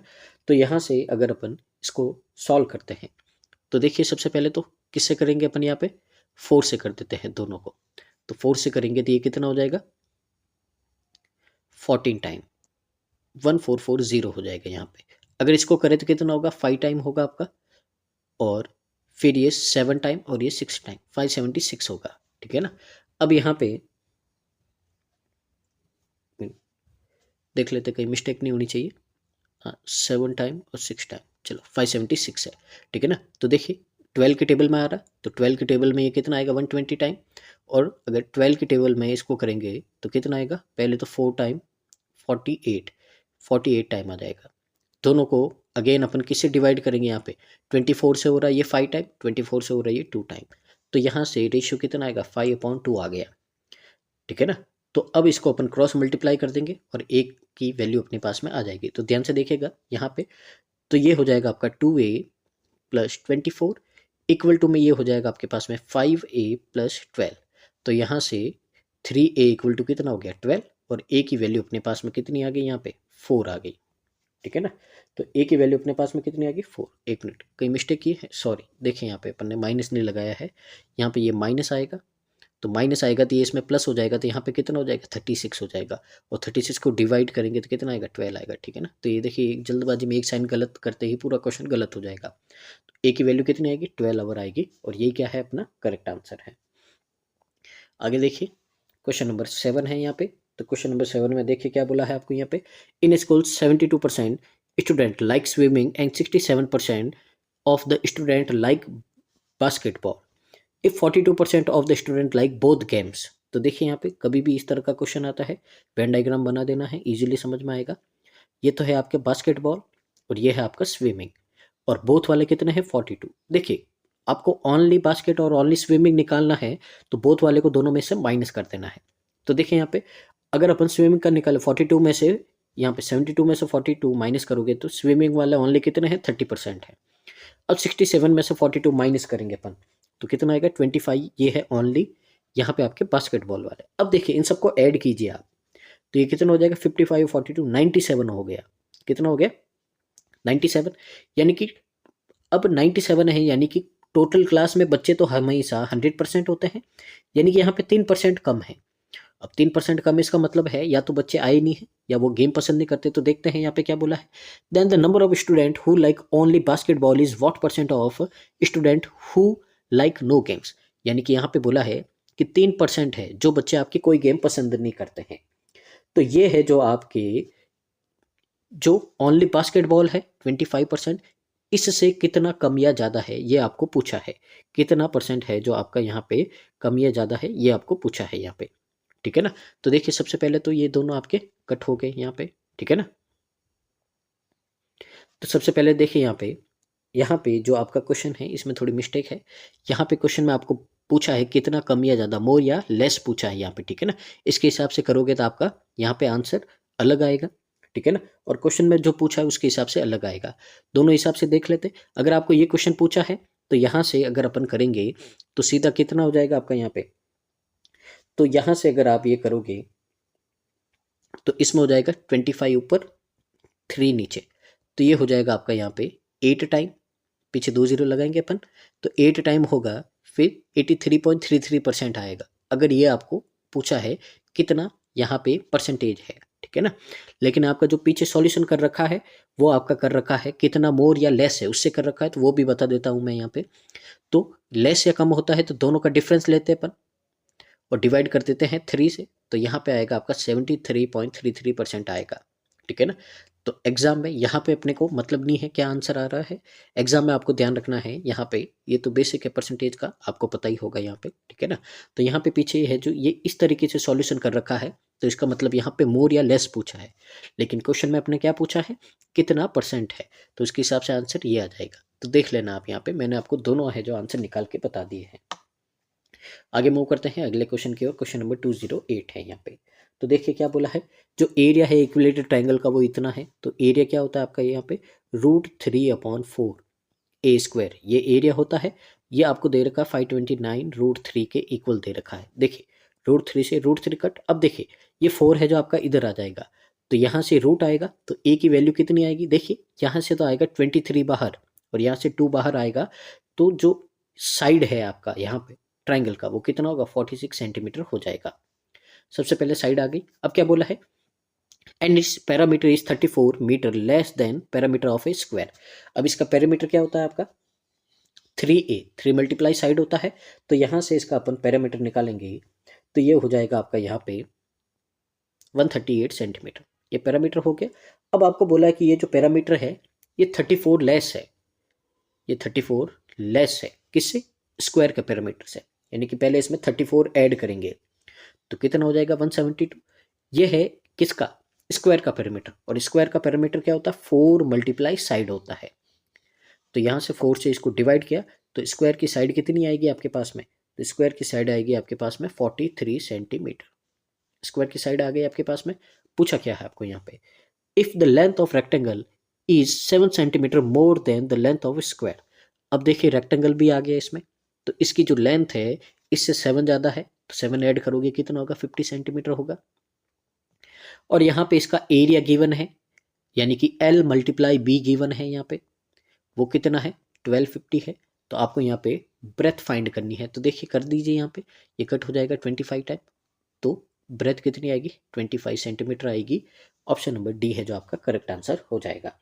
तो यहाँ से अगर अपन इसको सॉल्व करते हैं तो देखिए सबसे पहले तो किससे करेंगे अपन, यहाँ पे 4 से कर देते हैं दोनों को, तो 4 से करेंगे तो ये कितना हो जाएगा 14 टाइम 1440 हो जाएगा यहाँ पे। अगर इसको करें तो कितना होगा 5 टाइम होगा आपका, और फिर ये 7 टाइम और ये 6 टाइम 576 होगा, ठीक है ना। अब यहाँ पे देख लेते कहीं मिस्टेक नहीं होनी चाहिए, हाँ 7 टाइम और 6 टाइम, चलो 576 है, ठीक है ना। तो देखिए 12 के टेबल में आ रहा है तो 12 के टेबल में ये कितना आएगा 120 टाइम, और अगर 12 के टेबल में इसको करेंगे तो कितना आएगा, पहले तो 4 टाइम 48 टाइम आ जाएगा। दोनों को अगेन अपन किससे डिवाइड करेंगे, यहाँ पे 24 से हो रहा है ये 5 टाइम, 24 से हो रहा है ये 2 टाइम, तो यहाँ से रेशियो कितना आएगा 5/2 आ गया, ठीक है ना। तो अब इसको अपन क्रॉस मल्टीप्लाई कर देंगे और एक की वैल्यू अपने पास में आ जाएगी। तो ध्यान से देखिएगा यहाँ पे, तो ये हो जाएगा आपका 2a+24 इक्वल टू में ये हो जाएगा आपके पास में 5a+12। तो यहाँ से 3a इक्वल टू कितना हो गया 12, और a की वैल्यू अपने पास में कितनी आ गई यहाँ पे 4 आ गई, ठीक है ना। तो a की वैल्यू अपने पास में कितनी आ गई 4। एक मिनट कहीं मिस्टेक की है, सॉरी, देखिए यहाँ पे अपन ने माइनस नहीं लगाया है, यहाँ पे ये माइनस आएगा तो माइनस आएगा तो ये इसमें प्लस हो जाएगा, तो यहाँ पे कितना हो जाएगा 36 हो जाएगा, और 36 को डिवाइड करेंगे तो कितना आएगा 12 आएगा, ठीक है ना। तो ये देखिए जल्दबाजी में एक साइन गलत करते ही पूरा क्वेश्चन गलत हो जाएगा। तो ए की वैल्यू कितनी आएगी 12 आवर आएगी, और ये क्या है अपना करेक्ट आंसर है। आगे देखिए क्वेश्चन नंबर 7 है यहाँ पे। तो क्वेश्चन नंबर 7 में देखिए क्या बोला है आपको यहाँ पे, in school 72% student like swimming and 67% of the student like basketball, if 42% of the student like both games. तो देखिए यहाँ पे कभी भी इस तरह का क्वेश्चन आता है, वेन डायग्राम बना देना है, इजीली समझ में आएगा। ये तो है आपके बास्केटबॉल और ये है आपका स्विमिंग, और बोथ वाले कितने हैं 42। देखिए आपको ओनली बास्केट और ओनली स्विमिंग निकालना है, तो बोथ वाले को दोनों में से माइनस कर देना है। तो देखिए यहाँ पे अगर अपन स्विमिंग का निकाले 42 में से, यहाँ पे 72 में से 42 माइनस करोगे तो स्विमिंग वाला ओनली कितने हैं 30% है। अब 67 में से 42 माइनस करेंगे अपन तो कितना आएगा 25, ये है ओनली यहाँ पे आपके बास्केटबॉल वाले। अब देखिए इन सबको ऐड कीजिए आप, तो ये कितना हो जाएगा 55 42 97 हो गया। कितना हो गया 97, यानी कि अब 97 है, यानी कि टोटल क्लास में बच्चे तो हमेशा 100% होते हैं, यानी कि यहाँ पे 3% कम है। अब 3% कम इसका मतलब है या तो बच्चे आए नहीं है या वो गेम पसंद नहीं करते। तो देखते हैं यहाँ पे क्या बोला है, then the number of student who like only basketball is what percent of student who like no games. यानी कि यहाँ पे बोला है कि 3% है जो बच्चे आपके कोई गेम पसंद नहीं करते हैं। तो ये है जो आपके जो ओनली बास्केटबॉल है 25%, इससे कितना कम या ज़्यादा है ये आपको पूछा है। कितना परसेंट है जो आपका यहाँ पे कम या ज़्यादा है ये आपको पूछा है यहाँ पे, ठीक है ना। तो देखिए सबसे पहले तो ये दोनों आपके कट हो गए यहाँ पे, ठीक है ना। तो सबसे पहले देखिए यहाँ पे जो आपका क्वेश्चन है इसमें थोड़ी मिस्टेक है। यहाँ पे क्वेश्चन में आपको पूछा है कितना कम या ज़्यादा, मोर या लेस पूछा है यहाँ पे, ठीक है ना। इसके हिसाब से करोगे तो आपका यहाँ पे आंसर अलग आएगा, ठीक है ना। और क्वेश्चन में जो पूछा है उसके हिसाब से अलग आएगा। दोनों हिसाब से देख लेते। अगर आपको ये क्वेश्चन पूछा है तो यहाँ से अगर अपन करेंगे तो सीधा कितना हो जाएगा आपका यहाँ पे, तो यहाँ से अगर आप ये करोगे तो इसमें हो जाएगा 25 ऊपर 3 नीचे, तो ये हो जाएगा आपका यहाँ पे 8 टाइम, पीछे 2 जीरो लगाएंगे अपन तो 8 टाइम होगा, फिर 83.33% आएगा। अगर ये आपको पूछा है कितना यहाँ पे परसेंटेज है, ठीक है ना। लेकिन आपका जो पीछे सॉल्यूशन कर रखा है वो आपका कर रखा है कितना मोर या लेस है उससे कर रखा है, तो वो भी बता देता हूँ मैं यहाँ पे। तो लेस या कम होता है तो दोनों का डिफरेंस लेते हैं अपन और डिवाइड कर देते हैं 3 से, तो यहाँ पे आएगा आपका 73.33% आएगा, ठीक है ना। तो एग्जाम में यहाँ पे अपने को मतलब नहीं है क्या आंसर आ रहा है, एग्जाम में आपको ध्यान रखना है यहाँ पे, ये तो बेसिक है परसेंटेज का आपको पता ही होगा यहाँ पे, ठीक है ना। तो यहाँ पे पीछे है जो ये इस तरीके से सॉल्यूशन कर रखा है, तो इसका मतलब यहाँ पे मोर या लेस पूछा है, लेकिन क्वेश्चन में अपने क्या पूछा है कितना परसेंट है, तो उसके हिसाब से आंसर ये आ जाएगा। तो देख लेना आप यहाँ पे, मैंने आपको दोनों है जो आंसर निकाल के बता दिए हैं। आगे मूव करते हैं अगले क्वेश्चन की ओर। क्वेश्चन नंबर 208 है यहाँ पे। तो देखिए क्या बोला है, जो एरिया है इक्विलेटरल ट्रायंगल का वो इतना है, तो एरिया क्या होता है आपका यहाँ पे √3/4 ए स्क्वायर, ये एरिया होता है। ये आपको दे रखा है 529 √3 के इक्वल दे रखा है। देखिए √3 से √3 कट, अब देखिए ये 4 है जो आपका इधर आ जाएगा, तो यहाँ से रूट आएगा तो ए की वैल्यू कितनी आएगी, देखिए यहाँ से तो आएगा 23 बाहर और यहाँ से 2 बाहर आएगा, तो जो साइड है आपका यहाँ पे ट्राइंगल का वो कितना होगा 46 सेंटीमीटर हो जाएगा। सबसे पहले साइड आ गई। अब क्या बोला है, एंड इस perimeter is 34 metre less than perimeter of a square. अब इसका पैरामीटर क्या होता है आपका 3a, 3 मल्टीप्लाई साइड होता है, तो यहाँ से इसका अपन पैरामीटर निकालेंगे तो ये हो जाएगा आपका यहाँ पे 138 सेंटीमीटर, ये पैरामीटर हो गया। अब आपको बोला है कि ये जो पैरामीटर है ये 34 लेस है, ये 34 लेस है किससे, स्क्वायर के पैरामीटर से, यानी कि पहले इसमें 34 ऐड करेंगे तो कितना हो जाएगा 172। ये है किसका, स्क्वायर का पैरामीटर, और स्क्वायर का पैरामीटर क्या होता है 4 मल्टीप्लाई साइड होता है। तो यहाँ से 4 से इसको डिवाइड किया तो स्क्वायर की साइड कितनी आएगी आपके पास में, तो स्क्वायर की साइड आएगी आपके पास में 43 सेंटीमीटर। स्क्वायर की साइड आ गई आपके पास में। पूछा क्या है आपको यहाँ पे, if the length of rectangle is 7 centimetre more than the length of square. अब देखिए रेक्टेंगल भी आ गया इसमें, तो इसकी जो लेंथ है इससे 7 ज़्यादा है, तो 7 ऐड करोगे कितना होगा 50 सेंटीमीटर होगा। और यहाँ पे इसका एरिया गिवन है, यानी कि L × B गिवन है यहाँ पे, वो कितना है 1250 है, तो आपको यहाँ पे ब्रेथ फाइंड करनी है। तो देखिए कर दीजिए, यहाँ पे ये कट हो जाएगा 25 टाइम, तो ब्रेथ कितनी आएगी 25 सेंटीमीटर आएगी। ऑप्शन नंबर डी है जो आपका करेक्ट आंसर हो जाएगा।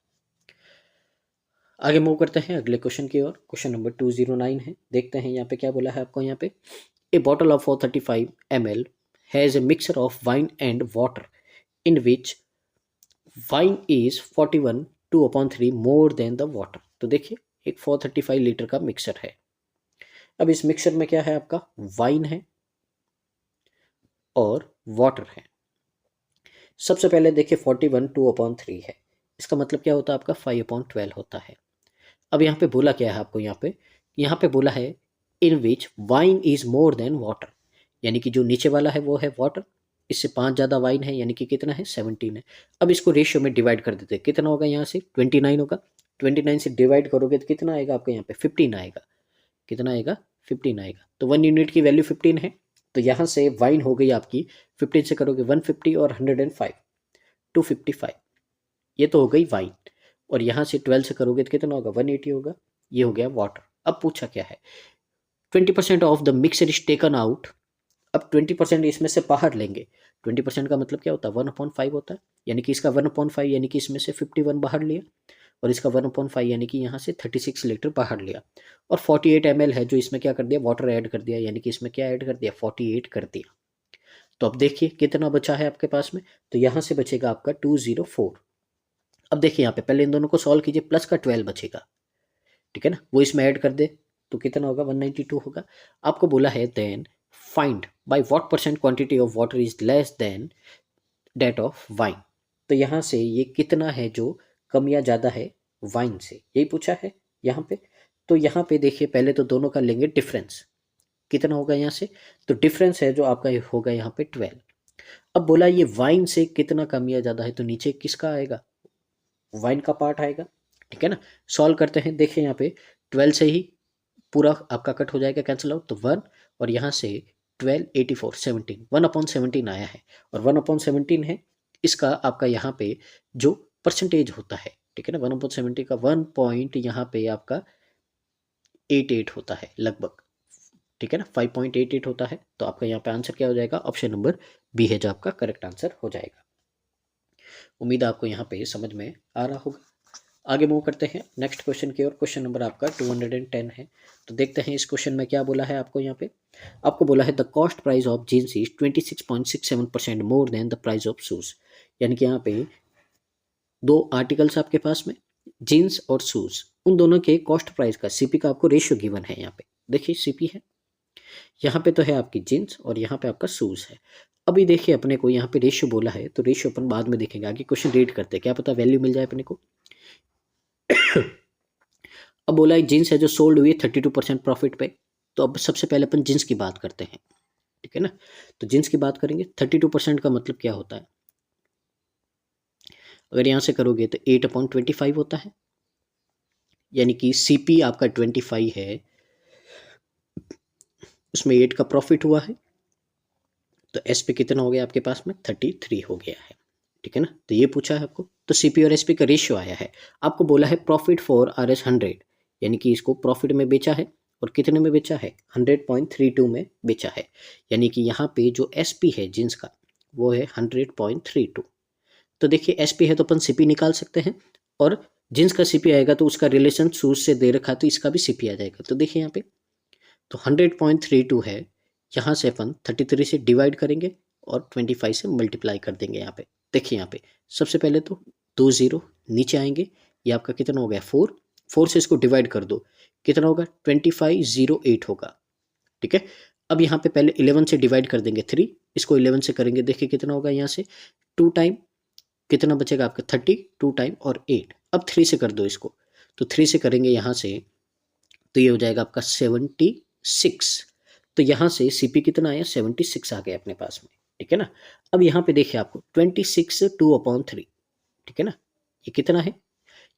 आगे मूव करते हैं अगले क्वेश्चन की ओर। क्वेश्चन नंबर 209 है। देखते हैं यहाँ पे क्या बोला है आपको। यहाँ पे a bottle of 435 ml has a mixture of wine and water in which wine is 41 2/3 more than the water. तो देखिए एक 435 लीटर का मिक्सचर है। अब इस मिक्सचर में क्या है आपका, वाइन है और वाटर है। सबसे पहले देखिए 41 2/3 है, इसका मतलब क्या होता है आपका 5/12 होता है। अब यहाँ पे बोला क्या है आपको, यहाँ पे बोला है in which wine is more than water, यानी कि जो नीचे वाला है वो है वाटर, इससे 5 ज़्यादा वाइन है, यानी कि कितना है 17 है। अब इसको रेशियो में डिवाइड कर देते हैं, कितना होगा यहाँ से 29 होगा, 29 से डिवाइड करोगे तो कितना आएगा आपका यहाँ पे 15 आएगा। कितना आएगा 15 आएगा। तो 1 यूनिट की वैल्यू 15 है, तो यहाँ से वाइन हो गई आपकी 15 से करोगे 150 और 105 255, ये तो हो गई वाइन। और यहाँ से 12 से करोगे तो कितना होगा 180 होगा, ये हो गया वाटर। अब पूछा क्या है 20% of the mixer is taken out. अब 20% इसमें से बाहर लेंगे, 20% का मतलब क्या होता है 1/5 होता है, यानी कि इसका 1/5 यानी कि इसमें से 51 बाहर लिया, और इसका 1/5 यानी कि यहाँ से 36 लीटर बाहर लिया, और 48 ml है जो इसमें क्या कर दिया वाटर ऐड कर दिया, यानी कि इसमें क्या ऐड कर दिया 48 कर दिया। तो अब देखिए कितना बचा है आपके पास में, तो यहाँ से बचेगा आपका 204। अब देखिए यहाँ पे पहले इन दोनों को सॉल्व कीजिए, प्लस का 12 बचेगा, ठीक है ना, वो इसमें ऐड कर दे तो कितना होगा 192 होगा। आपको बोला है then find by what percent quantity of water is less than that of wine. तो यहाँ से ये कितना है जो कम या ज़्यादा है वाइन से, यही पूछा है यहाँ पे। तो यहाँ पे देखिए पहले तो दोनों का लेंगे डिफरेंस, कितना होगा यहाँ से, तो डिफरेंस है जो आपका होगा यहाँ पे 12। अब बोला ये वाइन से कितना कम या ज़्यादा है, तो नीचे किसका आएगा वाइन का पार्ट आएगा, ठीक है ना। सॉल्व करते हैं, देखिए यहाँ पे 12 से ही पूरा आपका कट हो जाएगा कैंसिल आउट, तो 1 और यहाँ से 12 84 17 1/17 आया है, और 1/17 है इसका आपका यहाँ पे जो परसेंटेज होता है, ठीक है ना, 1/17 का 1 पॉइंट यहाँ पे आपका 88 होता है लगभग, ठीक है ना, 5.88 होता है। तो आपका यहाँ पे आंसर क्या हो जाएगा, ऑप्शन नंबर बी है जो आपका करेक्ट आंसर हो जाएगा। उम्मीद है आपको यहाँ पे समझ में आ रहा होगा। आगे मूव करते हैं नेक्स्ट क्वेश्चन की ओर। क्वेश्चन नंबर आपका 210 है। तो देखते हैं इस क्वेश्चन में क्या बोला है आपको। यहाँ पे आपको बोला है the cost price of jeans is 26.67% more than the price of shoes. यानी कि यहाँ पे दो आर्टिकल्स आपके पास में, जीन्स और शूज, उन दोनों के कॉस्ट प्राइस का सीपी का आपको रेशियो गिवन है। यहाँ पे देखिए सीपी है, यहाँ पे तो है आपकी जीन्स और यहाँ पे आपका शूज है। अभी देखिए अपने को यहाँ पे रेशियो बोला है, तो रेशियो अपन बाद में देखेंगे, आगे क्वेश्चन रीड करते हैं, क्या पता वैल्यू मिल जाए अपने को। अब बोला है जीन्स है जो सोल्ड हुई है 32% प्रॉफिट पे। तो अब सबसे पहले अपन जीन्स की बात करते हैं, ठीक है ना। तो जीन्स की बात करेंगे, 32% का मतलब क्या होता है, अगर यहाँ से करोगे तो 8/25 होता है, यानी कि सीपी आपका 25 है, उसमें 8 का प्रॉफिट हुआ है, तो एस पे कितना हो गया आपके पास में 33 हो गया है, ठीक है ना। तो ये पूछा है आपको, तो सीपी और एसपी का रेशियो आया है। आपको बोला है प्रॉफिट फॉर RS 100, यानी कि इसको प्रॉफिट में बेचा है, और कितने में बेचा है 100.32 में बेचा है, यानी कि यहाँ पे जो एसपी है जींस का वो है 100.32। तो देखिए एसपी है तो अपन सीपी निकाल सकते हैं, और जींस का सीपी आएगा तो उसका रिलेशन शूज से दे रखा है तो इसका भी सीपी आ जाएगा। तो देखिए यहाँ पे तो 100.32 है, यहाँ से अपन 33 से डिवाइड करेंगे और 25 से मल्टीप्लाई कर देंगे। यहाँ पे देखिए, यहाँ पे सबसे पहले तो 2 0 नीचे आएंगे, ये आपका कितना हो गया 4, 4 से इसको डिवाइड कर दो, कितना होगा 2508 होगा, ठीक है। अब यहाँ पे पहले 11 से डिवाइड कर देंगे 3, इसको 11 से करेंगे, देखिए कितना होगा यहाँ से 2 टाइम, कितना बचेगा आपका 30, 2 टाइम और 8। अब 3 से कर दो इसको, तो 3 से करेंगे यहाँ से, तो ये हो जाएगा आपका 76। तो यहाँ से सीपी कितना आया 76 आ गया अपने पास में, ठीक है ना। अब यहाँ पे देखिए आपको 26 2/3, ठीक है ना, ये कितना है,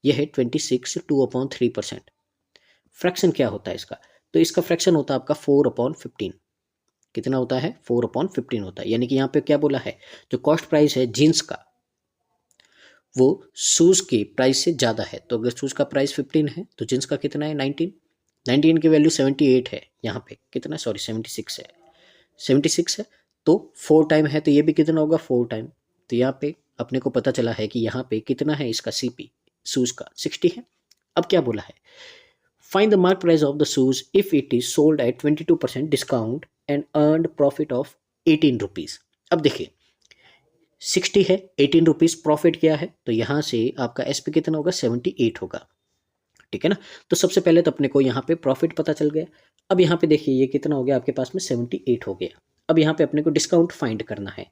ये है 26 2/3%। फ्रैक्शन क्या होता है इसका, तो इसका फ्रैक्शन होता है आपका 4/15। कितना होता है 4/15 होता है, यानी कि यहाँ पे क्या बोला है, जो कॉस्ट प्राइस है जीन्स का वो शूज के प्राइस से ज़्यादा है। तो अगर शूज का प्राइस 15 है तो जीन्स का कितना है 19, 19 की वैल्यू 78 है, यहाँ पे कितना, सॉरी 76 है, 76 है, तो 4 टाइम है, तो ये भी कितना होगा 4 टाइम। तो यहाँ पे अपने को पता चला है कि यहाँ पे कितना है इसका सीपी शूज़ का, 60 है। अब क्या बोला है, find the mark price of the shoes if it is sold at 22% discount and earned profit of 18 rupees. अब देखिए 60 है, 18 रुपीज़ प्रॉफिट क्या है, तो यहाँ से आपका एस पी कितना होगा, 78 होगा, ठीक है ना। तो सबसे पहले तो अपने को यहाँ पे प्रॉफिट पता चल गया। अब यहाँ पे देखिए ये कितना हो गया आपके पास में, 78 हो गया। अब यहाँ पे अपने को डिस्काउंट फाइंड करना है,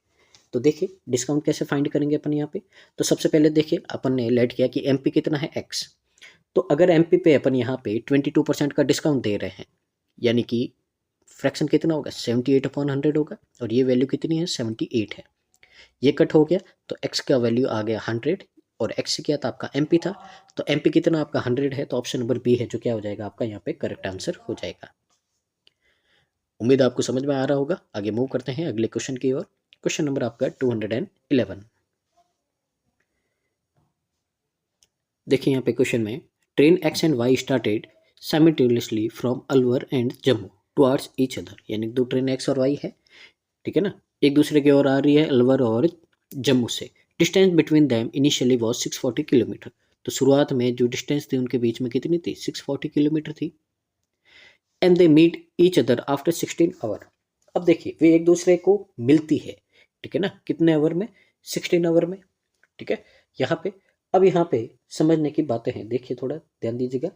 तो देखिए डिस्काउंट कैसे फाइंड करेंगे अपन यहाँ पे। तो सबसे पहले देखिए अपन ने लेट किया कि एमपी कितना है, एक्स। तो अगर एमपी पे अपन यहाँ पे 22% का डिस्काउंट दे रहे हैं, यानी कि फ्रैक्शन कितना होगा, 78/100 होगा, और ये वैल्यू कितनी है, 78 है। ये कट हो गया तो x का वैल्यू आ गया 100, और x क्या था आपका mp था, तो mp कितना आपका 100 है, तो ऑप्शन नंबर बी है जो क्या हो जाएगा आपका यहाँ पे करेक्ट आंसर हो जाएगा। उम्मीद आपको समझ में आ रहा होगा। आगे मूव करते हैं अगले क्वेश्चन की ओर। क्वेश्चन नंबर आपका 211। देखिए यहाँ पे क्वेश्चन में, train x and y started simultaneously from Alwar and Jammu towards each other, यानी दो ट्रेन x और y है, ठीक है ना, एक दूसरे की ओर आ रही है अलवर और जम्मू से। Distance between them initially was 640 kilometre. तो शुरुआत में जो डिस्टेंस थी उनके बीच में कितनी थी, 640 किलोमीटर थी। And they meet each other after 16 hour. अब देखिए वे एक दूसरे को मिलती है, ठीक है ना, कितने आवर में, 16 आवर में, ठीक है। यहाँ पे अब यहाँ पे समझने की बातें हैं, देखिए थोड़ा ध्यान दीजिएगा।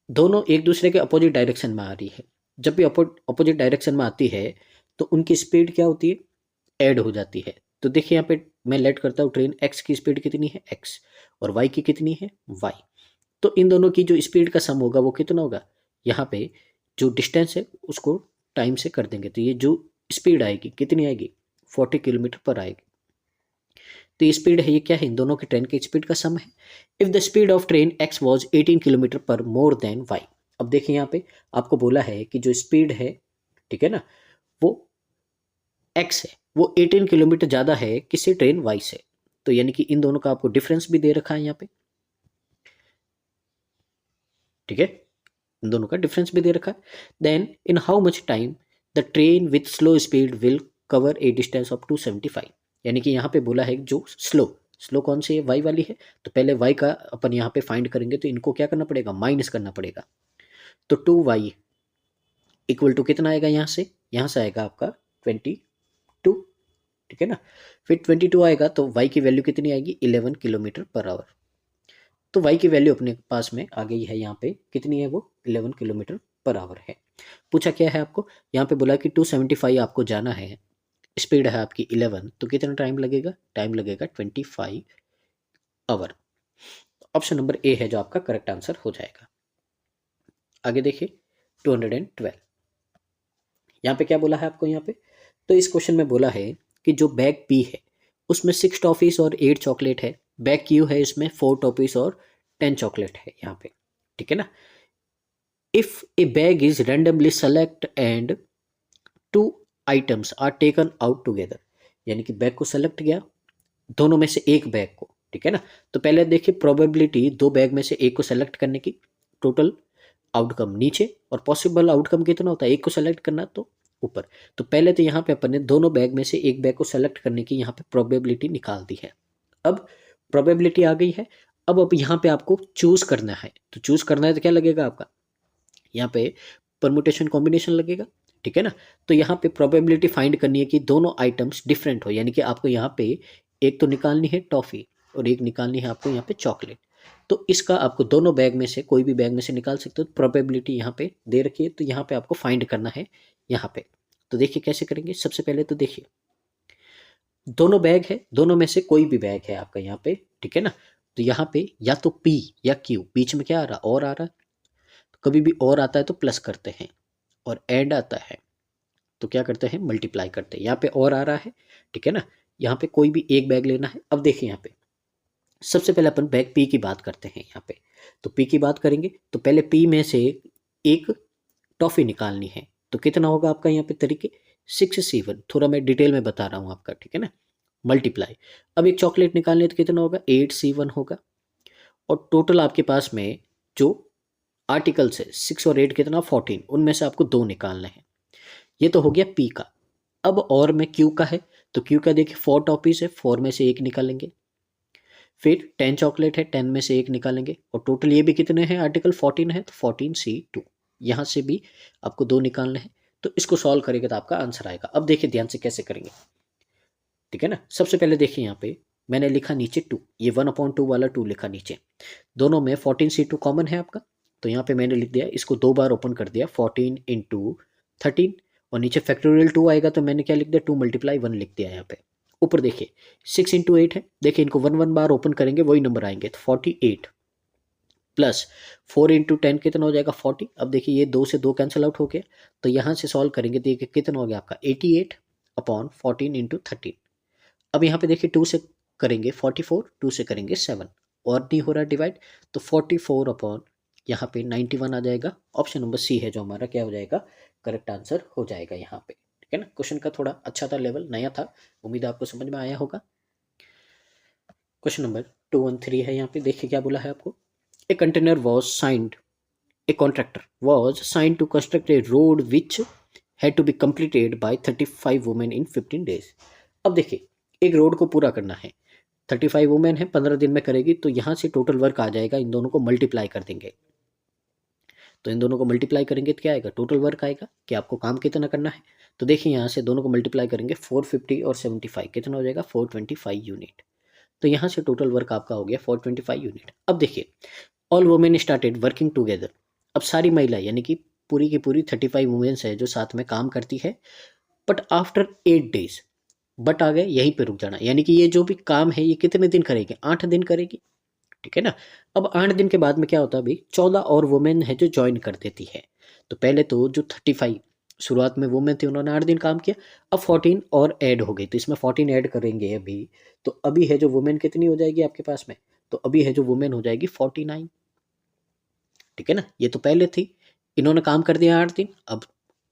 दोनों एक दूसरे के अपोजिट डायरेक्शन में आ रही है। जब भी अपोजिट डायरेक्शन में आती है तो उनकी स्पीड क्या होती है, ऐड हो जाती है। तो देखिए यहाँ पे मैं लेट करता हूँ, ट्रेन x की स्पीड कितनी है x, और y की कितनी है y। तो इन दोनों की जो स्पीड का सम होगा वो कितना होगा, यहाँ पे जो डिस्टेंस है उसको टाइम से कर देंगे, तो ये जो स्पीड आएगी कितनी आएगी, 40 किलोमीटर पर आएगी। तो ये स्पीड है, ये क्या है, इन दोनों की ट्रेन की स्पीड का सम है। If the speed of train x was 18 kilometre पर मोर देन y। अब देखिए यहाँ पे आपको बोला है कि जो स्पीड है, ठीक है ना, वो x है, वो 18 किलोमीटर ज़्यादा है किसी ट्रेन y से। तो यानी कि इन दोनों का आपको डिफरेंस भी दे रखा है यहाँ पे, ठीक है, इन दोनों का डिफरेंस भी दे रखा है। Then in how much time the train with slow speed will cover a distance of 275। यानी कि यहाँ पे बोला है जो स्लो, स्लो कौन सी है, वाई वाली है, तो पहले वाई का अपन यहाँ पे फाइंड करेंगे, तो इनको क्या करना पड़ेगा, माइनस करना पड़ेगा। तो 2y इक्वल टू कितना आएगा, यहाँ से आएगा आपका 22, ठीक है ना। फिर 22 आएगा तो y की वैल्यू कितनी आएगी, 11 किलोमीटर पर आवर। तो y की वैल्यू अपने पास में आ गई है, यहाँ पे कितनी है वो, 11 किलोमीटर पर आवर है। पूछा क्या है आपको, यहाँ पे बोला कि 275 आपको जाना है, स्पीड है आपकी 11, तो कितना टाइम लगेगा, टाइम लगेगा 25 आवर। ऑप्शन नंबर ए है जो आपका करेक्ट आंसर हो जाएगा। आगे देखिए 212। यहाँ पे क्या बोला है आपको, यहाँ पे तो इस क्वेश्चन में बोला है कि जो बैग पी है उसमें 6 टॉफीज और 8 चॉकलेट है, बैग क्यू है इसमें 4 टॉफीज और 10 चॉकलेट है यहाँ पे, ठीक है ना। If a bag is randomly select and 2 items are taken out together, यानी कि बैग को सेलेक्ट किया, दोनों में से एक बैग को, ठीक है ना। तो पहले देखिए प्रोबेबिलिटी दो बैग में से एक को सेलेक्ट करने की, टोटल आउटकम नीचे, और पॉसिबल आउटकम कितना होता है, एक को सेलेक्ट करना तो ऊपर। तो पहले तो यहाँ पे अपन ने दोनों बैग में से एक बैग को सेलेक्ट करने की यहाँ पे प्रोबेबिलिटी निकाल दी है। अब प्रोबेबिलिटी आ गई है, अब यहाँ पे आपको चूज करना है, तो चूज करना है तो क्या लगेगा आपका, यहाँ पे परमुटेशन कॉम्बिनेशन लगेगा, ठीक है ना। तो यहाँ पे प्रोबेबिलिटी फाइंड करनी है कि दोनों आइटम्स डिफरेंट हो, यानी कि आपको यहाँ पे एक तो निकालनी है टॉफी और एक निकालनी है आपको यहाँ पे चॉकलेट। तो इसका आपको दोनों बैग में से कोई भी बैग में से निकाल सकते हो, प्रोबेबिलिटी यहाँ पे दे रखी है, तो यहाँ पे आपको फाइंड करना है यहाँ पे। तो देखिए कैसे करेंगे, सबसे पहले तो देखिए दोनों बैग है, दोनों में से कोई भी बैग है आपका यहाँ पे, ठीक है ना। तो यहाँ पे या तो P या Q, बीच में क्या आ रहा, और आ रहा है, तो कभी भी और आता है तो प्लस करते हैं, और एंड आता है तो क्या करते हैं, मल्टीप्लाई करते हैं। यहाँ पे और आ रहा है, ठीक है ना, यहाँ पे कोई भी एक बैग लेना है। अब देखिए यहाँ पे सबसे पहले अपन बैग P की बात करते हैं यहाँ पे, तो P की बात करेंगे तो पहले P में से एक टॉफ़ी निकालनी है, तो कितना होगा आपका यहाँ पे तरीके, 6 C1, थोड़ा मैं डिटेल में बता रहा हूँ आपका, ठीक है ना, मल्टीप्लाई। अब एक चॉकलेट निकालनी है तो कितना होगा, 8 C1 होगा, और टोटल आपके पास में जो आर्टिकल्स है 6 और 8 कितना 14, उनमें से आपको 2 निकालने हैं। ये तो हो गया पी का। अब और में क्यू का है, तो क्यू का देखिए 4 टॉपीज है, 4 में से एक निकालेंगे। फिर 10 चॉकलेट है, 10 में से एक निकालेंगे, और टोटल ये भी कितने हैं, आर्टिकल 14 है, तो 14C2, यहाँ से भी आपको 2 निकालने हैं। तो इसको सॉल्व करेंगे तो आपका आंसर आएगा। अब देखिए ध्यान से कैसे करेंगे, ठीक है ना। सबसे पहले देखिए यहाँ पे मैंने लिखा नीचे 2, ये 1/2 वाला 2 लिखा नीचे। दोनों में 14C2 कॉमन है आपका, तो यहाँ पे मैंने लिख दिया, इसको 2 बार ओपन कर दिया, 14 × 13, और नीचे फैक्टोरियल 2 आएगा तो मैंने क्या लिख दिया, 2 × 1 लिख दिया यहाँ पे। ऊपर देखिए 6 × 8 है, देखिए इनको 1 बार ओपन करेंगे वही नंबर आएंगे, तो 48 प्लस 4 × 10 कितना हो जाएगा 40। अब देखिए ये 2 से 2 कैंसिल आउट हो गया, तो यहाँ से सॉल्व करेंगे तो देखिए कितना हो गया आपका 88/14 × 13। अब यहाँ पे देखिए 2 से करेंगे 44, 2 से करेंगे 7, और नहीं हो रहा डिवाइड, तो 44 अपॉन यहाँ पे 91 आ जाएगा। ऑप्शन नंबर सी है जो हमारा क्या हो जाएगा, करेक्ट आंसर हो जाएगा यहाँ पे, ठीक है ना। क्वेश्चन का थोड़ा अच्छा था, लेवल नया था, उम्मीद है आपको समझ में आया होगा। क्वेश्चन नंबर 213 है, यहाँ पे देखिए क्या बोला है आपको, a container was signed, a contractor was signed to construct a road which had to be completed by 35 women in 15 days। अब देखिए एक रोड को पूरा करना है, 35 वुमेन है, 15 दिन में करेगी, तो यहाँ से टोटल वर्क आ जाएगा, इन दोनों को मल्टीप्लाई कर देंगे, तो इन दोनों को मल्टीप्लाई करेंगे तो क्या आएगा, टोटल वर्क आएगा कि आपको काम कितना करना है। तो देखिए यहाँ से दोनों को मल्टीप्लाई करेंगे, 450 और 75 कितना हो जाएगा 425 यूनिट। तो यहाँ से टोटल वर्क आपका हो गया 425 यूनिट। अब देखिए all women started working together, अब सारी महिला यानी कि पूरी की पूरी 35 वुमेन्स है जो साथ में काम करती है, बट आफ्टर 8 डेज, बट आ गए यहीं पे रुक जाना, यानी कि ये जो भी काम है ये कितने दिन करेगी, 8 दिन करेगी, ठीक है ना। अब 8 दिन के बाद में क्या होता है भाई, 14 और वुमेन है जो ज्वाइन कर देती है। तो पहले तो जो 35 शुरुआत में वुमेन थी उन्होंने 8 दिन काम किया, अब 14 और ऐड हो गई, तो इसमें 14 ऐड करेंगे अभी, तो अभी है जो वुमेन कितनी हो जाएगी आपके पास में, तो अभी है जो वुमेन हो जाएगी 49, ठीक है ना। ये तो पहले थी, इन्होंने काम कर दिया 8 दिन, अब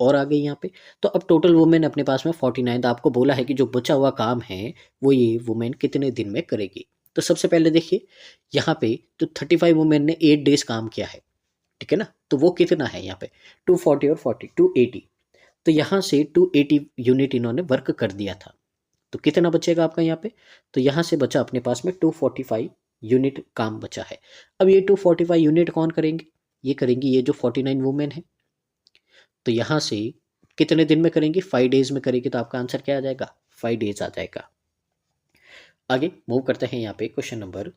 और आ गई यहाँ पे, तो अब टोटल वुमेन अपने पास में 49। तो आपको बोला है कि जो बचा हुआ काम है वो ये वुमेन कितने दिन में करेगी। तो सबसे पहले देखिए यहाँ पे जो 35 वुमेन ने 8 डेज काम किया है, ठीक है ना, तो वो कितना है यहाँ पे 240 और 40 280, तो यहाँ से 280 यूनिट इन्होंने वर्क कर दिया था, तो कितना बचेगा आपका यहाँ पे, तो यहाँ से बचा अपने पास में 245 यूनिट काम बचा है। अब ये 245 यूनिट कौन करेंगे, ये करेंगी ये जो 49 वुमेन है, तो यहाँ से कितने दिन में करेंगी 5 डेज में करेगी, तो आपका आंसर क्या आ जाएगा 5 डेज आ जाएगा। आगे मूव करते हैं यहाँ पे क्वेश्चन नंबर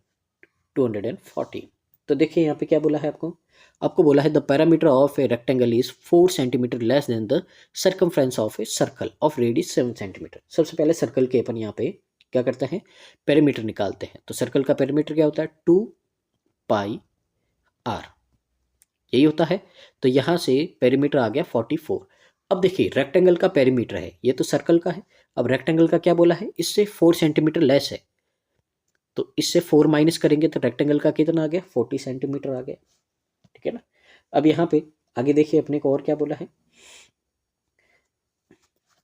214। तो देखिए यहाँ पे क्या बोला है आपको, आपको बोला है the parameter of a rectangle is 4 centimetre less than the circumference of a circle of radius 7 centimetre. सबसे पहले सर्कल के अपन यहाँ पे क्या करते हैं, पेरीमीटर निकालते हैं। तो सर्कल का पेरीमीटर क्या होता है 2πr, यही होता है। तो यहाँ से पेरीमीटर आ गया 44। अब देखिए रेक्टेंगल का पेरीमीटर है, ये तो सर्कल का है, अब रेक्टेंगल का क्या बोला है, इससे 4 सेंटीमीटर लेस है, तो इससे 4 माइनस करेंगे तो रेक्टेंगल का कितना आ गया 40 सेंटीमीटर आ गया, ठीक है ना। अब यहाँ पे आगे देखिए अपने को और क्या बोला है,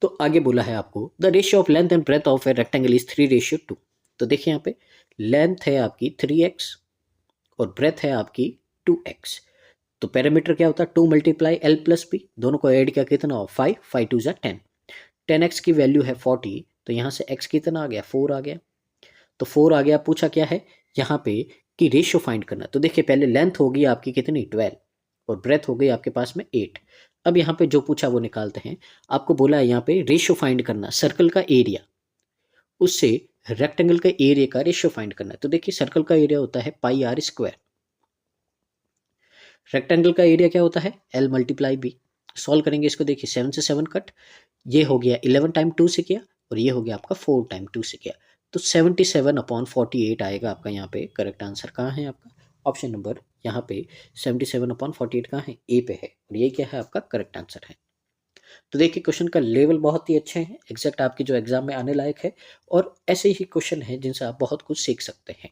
तो आगे बोला है आपको the ratio of length and breadth of a rectangle is 3:2। तो देखिए यहाँ पे लेंथ है आपकी 3x और ब्रेथ है आपकी 2x। तो पैरामीटर क्या होता है 2 × L + B, दोनों को ऐड किया कितना हो 5, 5 2 = 10, 10x की वैल्यू है 40, तो यहाँ से x कितना आ गया 4 आ गया, तो 4 आ गया। पूछा क्या है यहाँ पे कि रेशियो फाइंड करना, तो देखिए पहले लेंथ होगी आपकी कितनी 12 और ब्रेथ हो गई आपके पास में 8। अब यहाँ पे जो पूछा वो निकालते हैं, आपको बोला है यहाँ पे रेशियो फाइंड करना सर्कल का एरिया उससे रेक्टेंगल का एरिया का रेशियो फाइंड करना है। तो देखिए सर्कल का एरिया होता है πr², रेक्टेंगल का एरिया क्या होता है L × B। सॉल्व करेंगे इसको, देखिए 7 से 7 कट, ये हो गया 11 टाइम 2 से किया और ये हो गया आपका 4 टाइम 2 से किया, तो 77/48 आएगा आपका यहाँ पे। करेक्ट आंसर कहाँ है आपका, ऑप्शन नंबर यहाँ पे 77/48 कहाँ है, ए पे है, और ये क्या है आपका करेक्ट आंसर है। तो देखिए क्वेश्चन का लेवल बहुत ही अच्छे हैं, एग्जैक्ट आपके जो एग्जाम में आने लायक है, और ऐसे ही क्वेश्चन है जिनसे आप बहुत कुछ सीख सकते हैं।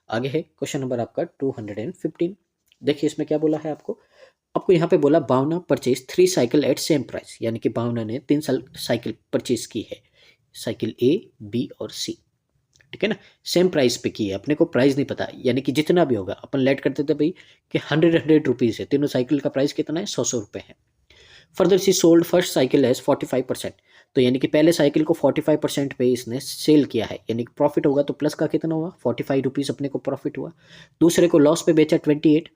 आगे है क्वेश्चन नंबर आपका 215। देखिए इसमें क्या बोला है आपको यहाँ पे बोला Bhavna purchase 3 cycle at same price, यानी कि भावना ने 3 साइकिल परचेज की है, साइकिल A, B और C। ठीक है ना, सेम प्राइस पे की है, अपने को प्राइस नहीं पता, यानी कि जितना भी होगा अपन लेट करते थे भाई कि 100 रुपीज़ है, तीनों साइकिल का प्राइस कितना है, 100 रुपये है। फर्दर सी सोल्ड फर्स्ट साइकिल एज 45%, तो यानी कि पहले साइकिल को 45% पे इसने सेल किया है, यानी कि प्रॉफिट होगा तो प्लस का कितना हुआ, 45 रुपीज़ अपने को प्रॉफिट हुआ। दूसरे को लॉस पे बेचा 28,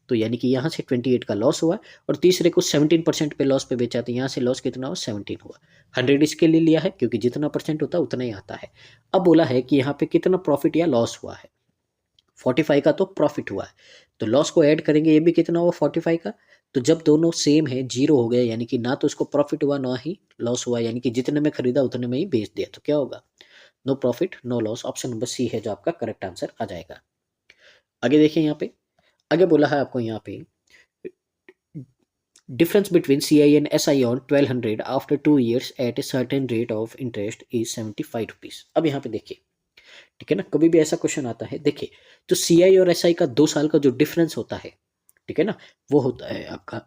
तो यानी कि यहाँ से 28 का लॉस हुआ, और तीसरे को 17% पे लॉस पे बेचा, तो यहाँ से लॉस कितना हुआ, 17 हुआ। 100 इसके लिए लिया है क्योंकि जितना परसेंट होता है उतना ही आता है। अब बोला है कि यहाँ पे कितना प्रॉफिट या लॉस हुआ है, 45 का तो प्रॉफिट हुआ है, तो लॉस को ऐड करेंगे, ये भी कितना हुआ 45 का, तो जब दोनों सेम है जीरो हो गए, यानी कि ना तो इसको प्रॉफिट हुआ ना ही लॉस हुआ, यानी कि जितने में खरीदा उतने में ही बेच दिया, तो क्या होगा, no profit no loss, option number C है जो आपका करेक्ट आंसर आ जाएगा। आगे देखिए यहाँ पे, आगे बोला है आपको यहाँ पे difference between CI and SI on 1200 after 2 years at a certain rate of interest is 75 rupees. अब यहाँ पे देखिए, ठीक है ना, कभी भी ऐसा क्वेश्चन आता है, देखिए तो CI और SI का 2 साल का जो डिफरेंस होता है, ठीक है ना, वो होता है आपका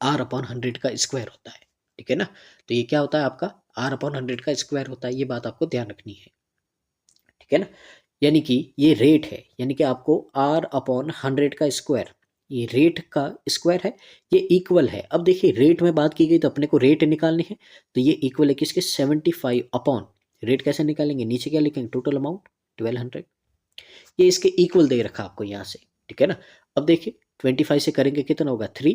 R/100 का स्क्वायर होता है, ठीक है ना, तो ये क्या होता है आपका R/100 का स्क्वायर होता है, ये बात आपको ध्यान रखनी है, ठीक है ना, यानी कि ये रेट है, यानी कि आपको R/100 का स्क्वायर, ये रेट का स्क्वायर है, ये इक्वल है। अब देखिए रेट में बात की गई तो अपने को रेट निकालनी है, तो ये इक्वल है किसके, 75 अपॉन रेट, कैसे निकालेंगे, नीचे क्या लिखेंगे, टोटल अमाउंट 1200, ये इसके इक्वल दे रखा आपको यहाँ से, ठीक है ना। अब देखिए 25 से करेंगे कितना होगा 3,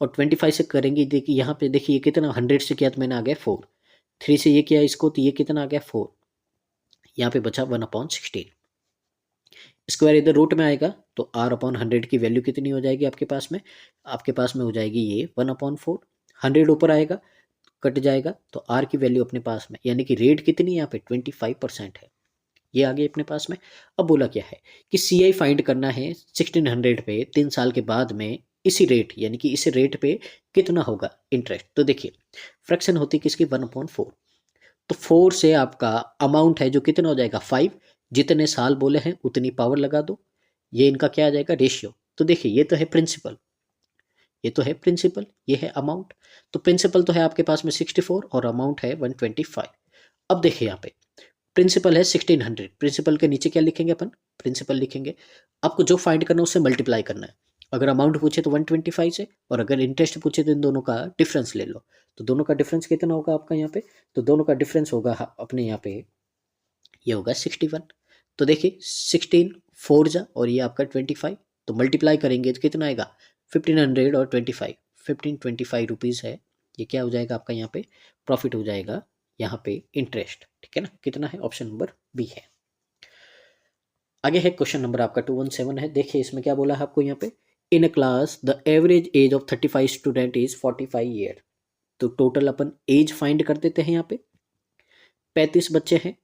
और 25 से करेंगे, देखिए यहाँ पे देखिए ये कितना, 100 से किया तो मैंने आ गया 4, 3 से ये किया इसको तो ये कितना आ गया 4, यहाँ पे बचा 1/16, स्क्वायर इधर रूट में आएगा तो R/100 की वैल्यू कितनी हो जाएगी आपके पास में, आपके पास में हो जाएगी ये 1/4, 100 ऊपर आएगा कट जाएगा तो R की वैल्यू अपने पास में, यानी कि रेट कितनी यहाँ पे 25% है, ये आ गई अपने पास में। अब बोला क्या है कि CI फाइंड करना है 1600 पे 3 साल के बाद में, इसी रेट यानी कि इस रेट पे कितना होगा इंटरेस्ट, तो देखिए फ्रैक्शन होती है किसकी 1/4, तो 4 से आपका अमाउंट है जो कितना हो जाएगा 5, जितने साल बोले हैं उतनी पावर लगा दो, ये इनका क्या आ जाएगा रेशियो, तो देखिए ये तो है प्रिंसिपल, ये तो है प्रिंसिपल, ये है अमाउंट, तो प्रिंसिपल तो है आपके पास में 64 और अमाउंट है 125। अब देखिए यहाँ पे प्रिंसिपल है 1600, प्रिंसिपल के नीचे क्या लिखेंगे अपन, प्रिंसिपल लिखेंगे, आपको जो फाइंड करना है उससे मल्टीप्लाई करना है, अगर अमाउंट पूछे तो 125 से, और अगर इंटरेस्ट पूछे तो इन दोनों का डिफरेंस ले लो, तो दोनों का डिफरेंस कितना होगा आपका यहाँ पे, तो दोनों का डिफरेंस होगा अपने यहाँ पे ये होगा 61, तो देखिए 16 4 जा और ये आपका 25, तो मल्टीप्लाई करेंगे तो कितना आएगा 1500 और 25, 1525 रुपीज़ है, ये क्या हो जाएगा आपका यहाँ पे प्रॉफिट हो जाएगा यहाँ पे इंटरेस्ट, ठीक है ना, कितना है, ऑप्शन नंबर बी है। आगे है क्वेश्चन नंबर आपका 217 है, देखिए इसमें क्या बोला है आपको यहाँ पे, in a class the average age of 35 student is 45 year, तो टोटल अपन एज फाइंड कर देते हैं, यहाँ पे 35 बच्चे हैं,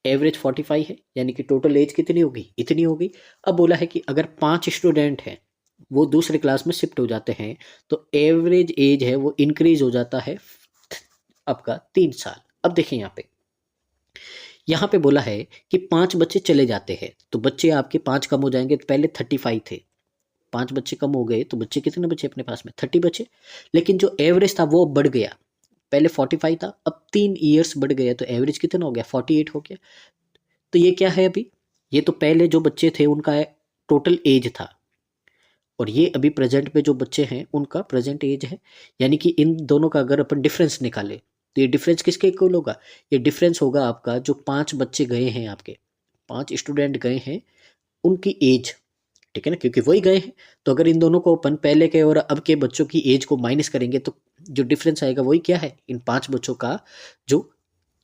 एवरेज 45 है, यानी कि टोटल एज कितनी होगी, इतनी होगी। अब बोला है कि अगर 5 स्टूडेंट हैं वो दूसरे क्लास में शिफ्ट हो जाते हैं, तो एवरेज एज है वो इंक्रीज हो जाता है आपका 3 साल। अब देखिए यहाँ पे बोला है कि 5 बच्चे चले जाते हैं, तो बच्चे आपके 5 कम हो जाएंगे, तो पहले 35 थे, 5 बच्चे कम हो गए तो बच्चे कितने बचे अपने पास में 30 बचे, लेकिन जो एवरेज था वो बढ़ गया, पहले 45 था अब 3 ईयर्स बढ़ गया, तो एवरेज कितना हो गया 48 हो गया। तो ये क्या है अभी, ये तो पहले जो बच्चे थे उनका टोटल एज था, और ये अभी प्रेजेंट पे जो बच्चे हैं उनका प्रेजेंट एज है, यानी कि इन दोनों का अगर अपन डिफरेंस निकाले तो ये डिफरेंस किसके इक्वल होगा, ये डिफरेंस होगा आपका जो 5 बच्चे गए हैं, आपके 5 स्टूडेंट गए हैं उनकी एज, ठीक है ना, क्योंकि वही गए हैं, तो अगर इन दोनों को अपन पहले के और अब के बच्चों की एज को माइनस करेंगे तो जो डिफरेंस आएगा वही क्या है, इन 5 बच्चों का जो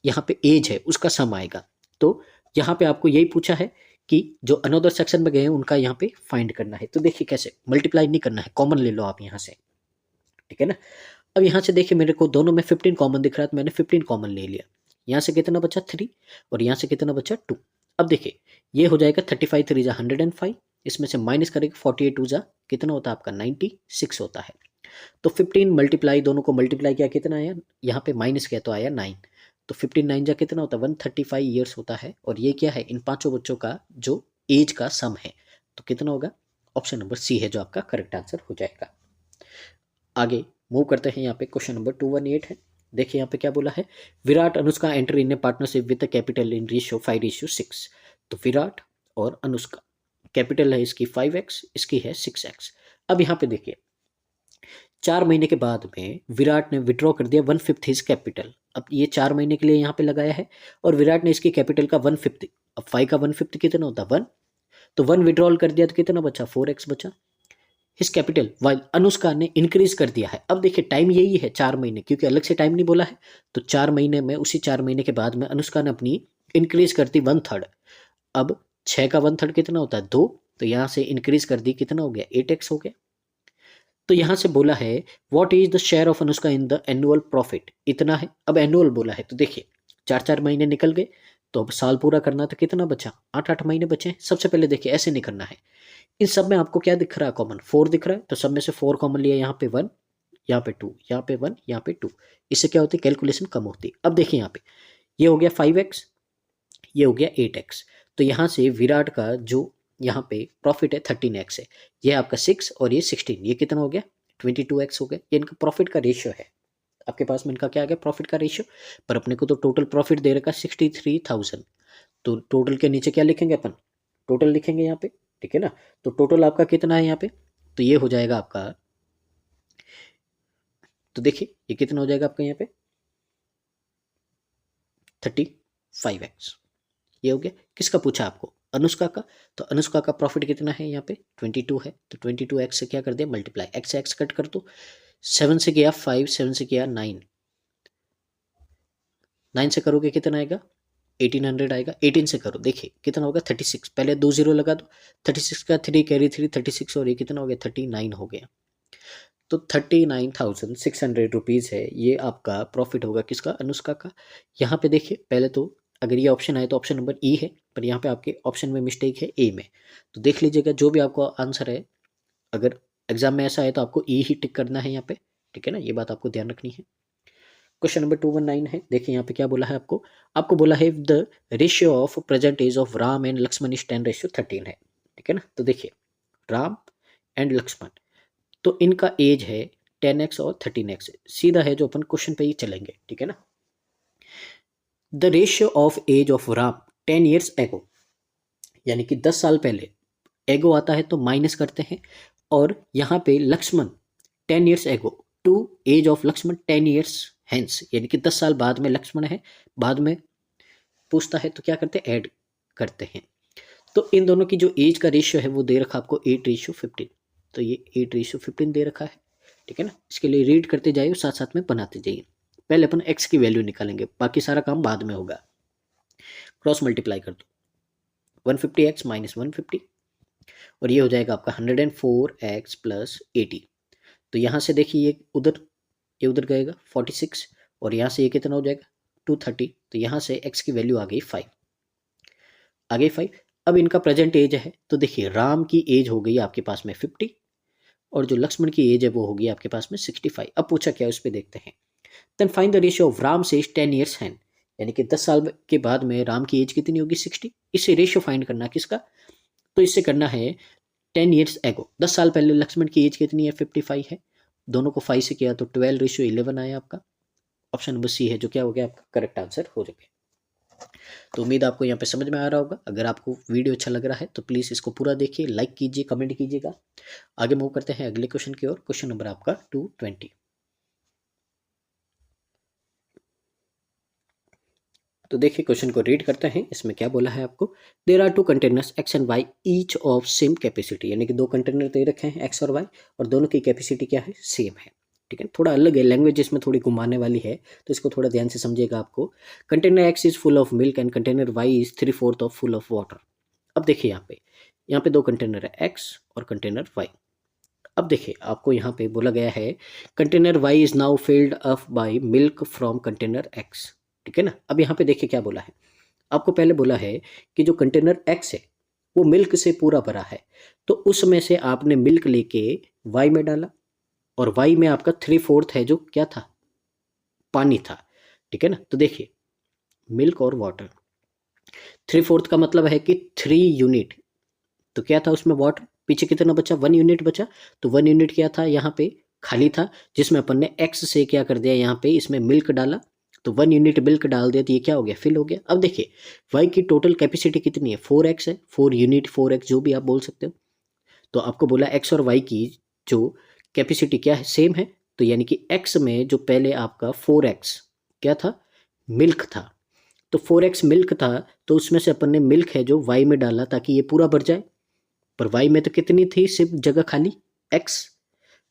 यहाँ पे एज है उसका सम आएगा। तो यहाँ पे आपको यही पूछा है कि जो अनदर सेक्शन में गए हैं उनका यहाँ पे फाइंड करना है, तो देखिए कैसे, मल्टीप्लाई नहीं करना है, कॉमन ले लो आप यहाँ से, ठीक है ना। अब यहाँ से देखिए मेरे को दोनों में 15 कॉमन दिख रहा है, तो मैंने 15 कॉमन ले लिया, यहाँ से कितना बचा 3 और यहाँ से कितना बचा 2। अब देखिए ये हो जाएगा 35 3 जा 105, इसमें से माइनस करेंगे 48 2 जा कितना होता है आपका 96 होता है, तो 15 मल्टीप्लाई, दोनों को मल्टीप्लाई किया कितना आया, यहाँ पे माइनस किया तो आया 9, तो 15 9 जा कितना होता है 135 ईयर्स होता है, और ये क्या है इन 5 बच्चों का जो एज का सम है, तो कितना होगा, ऑप्शन नंबर सी है जो आपका करेक्ट आंसर हो जाएगा। आगे मूव करते हैं, यहाँ पे क्वेश्चन नंबर 218 है, देखिए यहाँ पे क्या बोला है, Virat Anushka enter in A partnership with capital in ratio 5:6। तो विराट और अनुष्का, कैपिटल है इसकी 5x, इसकी है 6x। अब यहाँ पे देखिए 4 महीने के बाद में विराट ने विड्रॉ कर दिया 1/5 हिज कैपिटल। अब ये 4 महीने के लिए यहाँ पे लगाया है और विराट ने इसकी कैपिटल का 1/5, अब 5 का 1/5 कितना होता है 1, तो 1 विड्रॉल कर दिया तो कितना बचा 4x बचा हिज कैपिटल, वाइल अनुष्का ने इंक्रीज कर दिया है। अब देखिए टाइम यही है 4 महीने, क्योंकि अलग से टाइम नहीं बोला है, तो 4 महीने में, उसी 4 महीने के बाद में अनुष्का ने अपनी इंक्रीज कर दी 1/3। अब 6 का 1/3 कितना होता है 2, तो यहाँ से इंक्रीज कर दी, कितना हो गया 8x हो गया। तो यहाँ से बोला है what is the share of Anushka in the annual profit, इतना है। अब एनुअल बोला है तो देखिए 4-4 महीने निकल गए, तो अब साल पूरा करना तो कितना बचा 8-8 महीने बचे। सबसे पहले देखिए ऐसे नहीं करना है, इन सब में आपको क्या दिख रहा है कॉमन 4 दिख रहा है, तो सब में से 4 कॉमन लिया, यहाँ पे 1, यहाँ पे 2, यहाँ पे 1, यहाँ पे 2, इससे क्या होती है कैलकुलेशन कम होती है। अब देखिए यहाँ पे ये हो गया 5x, ये हो गया 8x, तो यहाँ से विराट का जो यहाँ पे प्रॉफिट है 13x है, ये आपका 6 और ये 16, ये कितना हो गया 22x हो गया। ये इनका प्रॉफिट का रेशियो है, आपके पास में इनका क्या आ गया प्रॉफिट का रेशियो। पर अपने को तो टोटल प्रॉफिट दे रखा 63,000, तो टोटल के नीचे क्या लिखेंगे अपन, टोटल लिखेंगे यहाँ पे, ठीक है ना। तो टोटल आपका कितना है यहाँ पे, तो ये हो जाएगा आपका, तो देखिए ये कितना हो जाएगा आपका यहाँ पे 35x, ये हो गया। किसका पूछा आपको, अनुष्का का, तो अनुष्का का प्रॉफिट कितना है यहाँ पे 22 है, तो 22x से क्या कर दिया मल्टीप्लाई, x से x कट कर दो, 7 से किया 5, 7 से किया 9, 9 से करोगे कितना आएगा 1800 आएगा, 18 से करो देखिए कितना होगा 36, पहले 2 0 लगा दो, 36 का 3 कैरी 3, 36 और ये कितना हो गया 39 हो गया। तो 39,600 रुपीज़ है, ये आपका प्रॉफिट होगा किसका अनुष्का का। यहाँ पे देखिए पहले तो अगर ये ऑप्शन आए तो ऑप्शन नंबर ई है, पर यहाँ पे आपके ऑप्शन में मिस्टेक है ए में, तो देख लीजिएगा जो भी आपको आंसर है, अगर एग्जाम में ऐसा है तो आपको ई ही टिक करना है यहाँ पे, ठीक है ना, ये बात आपको ध्यान रखनी है। क्वेश्चन नंबर 219 है, देखिए यहाँ पे क्या बोला है आपको, आपको बोला है the ratio of present age of Ram and Lakshman is 10:13 है, ठीक है ना। तो देखिए राम एंड लक्ष्मण, तो इनका एज है 10x और 13x, सीधा है जो अपन क्वेश्चन पे ही चलेंगे, ठीक है ना। The ratio of age of Ram 10 years ago, यानी कि 10 साल पहले, एगो आता है तो माइनस करते हैं, और यहाँ पे Lakshman 10 years ago to age of Lakshman 10 years hence, यानी कि 10 साल बाद में लक्ष्मण है, बाद में पूछता है तो क्या करते हैं ऐड करते हैं। तो इन दोनों की जो एज का रेशियो है वो दे रखा आपको 8:15, तो ये 8:15 दे रखा है, ठीक है ना। इसके लिए रीड करते जाइए, साथ साथ में बनाते जाइए। पहले अपन x की वैल्यू निकालेंगे, बाकी सारा काम बाद में होगा। क्रॉस मल्टीप्लाई कर दो 150x माइनस 150, और ये हो जाएगा आपका 104x प्लस 80। तो यहाँ से देखिए ये उधर गएगा 46, और यहाँ से ये कितना हो जाएगा 230, तो यहाँ से x की वैल्यू आ गई 5, आ गई 5। अब इनका प्रेजेंट एज है, तो देखिए राम की एज हो गई आपके पास में 50, और जो लक्ष्मण की एज है वो होगी आपके पास में 65। अब पूछा क्या है उस पर देखते हैं। Then find the ratio of Ram से 10 ईयर्स हैन, यानी कि 10 साल के बाद में राम की एज कितनी होगी 60, इससे रेशियो फाइंड करना किसका, तो इससे करना है 10 ईयर्स एगो, 10 साल पहले लक्ष्मण की एज कितनी है 55 है, दोनों को 5 से किया तो 12:11 आया आपका। ऑप्शन नंबर सी है जो क्या हो गया आपका करेक्ट आंसर हो जाएगा। तो उम्मीद आपको यहाँ पे समझ में आ रहा होगा। अगर आपको वीडियो अच्छा लग रहा है तो प्लीज़ इसको पूरा देखिए, लाइक कीजिए, कमेंट कीजिएगा। आगे मूव करते हैं अगले क्वेश्चन की ओर। क्वेश्चन नंबर आपका 220। तो देखिए क्वेश्चन को रीड करते हैं, इसमें क्या बोला है आपको, there are 2 containers x and y each of same capacity, यानी कि 2 कंटेनर दे रखे हैं x और y, और दोनों की कैपेसिटी क्या है सेम है, ठीक है। थोड़ा अलग है लैंग्वेज, इसमें थोड़ी घुमाने वाली है, तो इसको थोड़ा ध्यान से समझिएगा आपको। Container x is full of milk and container y is 3/4 of full of water. अब देखिए यहाँ पे 2 कंटेनर है x और कंटेनर y। अब देखिए आपको यहाँ पे बोला गया है container y is now filled up by milk from container x, ठीक है ना। अब यहाँ पे देखिए क्या बोला है, आपको पहले बोला है कि जो कंटेनर x है वो मिल्क से पूरा भरा है, तो उसमें से आपने मिल्क लेके y में डाला, और y में आपका 3/4 है जो क्या था पानी था, ठीक है ना। तो देखिए मिल्क और वाटर, 3/4 का मतलब है कि 3 यूनिट, तो क्या था उसमें वाटर, पीछे कितना बचा 1 यूनिट बचा, तो 1 यूनिट क्या था यहाँ पे खाली था, जिसमें अपन ने x से क्या कर दिया, यहाँ पे इसमें मिल्क डाला, तो 1 यूनिट मिल्क डाल दिया, तो ये क्या हो गया, फिल हो गया। अब देखिए y की टोटल कैपेसिटी कितनी है, 4x है, 4 यूनिट 4x जो भी आप बोल सकते हो। तो आपको बोला x और y की जो कैपेसिटी क्या है, सेम है। तो यानी कि x में जो पहले आपका 4x क्या था, मिल्क था, तो 4x मिल्क था, तो उसमें से अपन ने मिल्क है जो y में डाला ताकि ये पूरा भर जाए। पर y में तो कितनी थी, सिर्फ जगह खाली x,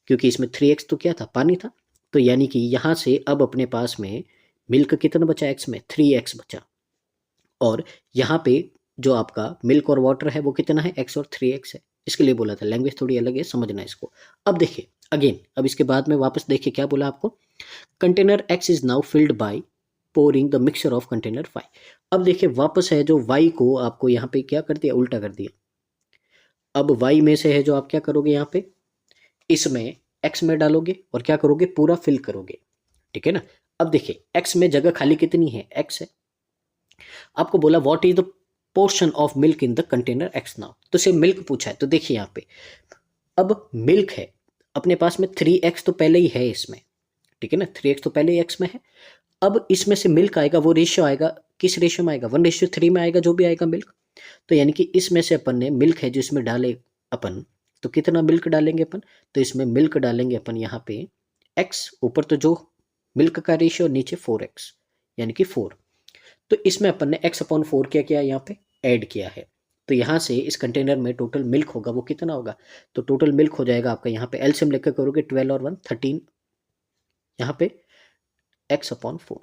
क्योंकि इसमें 3x तो क्या था, पानी था। तो यानी कि यहाँ से अब अपने पास में मिल्क कितना बचा, x में 3x बचा, और यहाँ पे जो आपका मिल्क और वाटर है वो कितना है, x और 3x है। इसके लिए बोला था, लैंग्वेज थोड़ी अलग है, समझना इसको। अब देखिए अगेन, अब इसके बाद में वापस देखिए क्या बोला आपको, container x is now filled by pouring the mixture of container y। अब देखिए वापस है जो y को आपको यहाँ पे क्या कर दिया, उल्टा कर दिया। अब y में से है जो आप क्या करोगे, यहाँ पे इसमें x में डालोगे और क्या करोगे, पूरा फिल करोगे, ठीक है ना। अब देखिए x में जगह खाली कितनी है, x है। आपको बोला what is the portion of milk in the container x now, तो से मिल्क पूछा है। तो देखिए यहाँ पे अब मिल्क है अपने पास में 3x तो पहले ही है इसमें, ठीक है ना, 3x तो पहले ही x में है। अब इसमें से मिल्क आएगा, वो रेशियो आएगा, किस रेशियो में आएगा, 1:3 में आएगा, जो भी आएगा मिल्क। तो यानी कि इसमें से अपन ने मिल्क है जो इसमें डाले अपन, तो कितना मिल्क डालेंगे अपन, तो इसमें मिल्क डालेंगे अपन यहाँ पे x, ऊपर तो जो मिल्क का रेशियो, नीचे 4x यानी कि 4। तो इसमें अपन ने x/4 क्या किया, यहाँ पे ऐड किया है। तो यहाँ से इस कंटेनर में टोटल मिल्क होगा वो कितना होगा, तो टोटल मिल्क हो जाएगा आपका, यहाँ पे एलसीएम लेकर करोगे 12 और 1 13, यहाँ पे x/4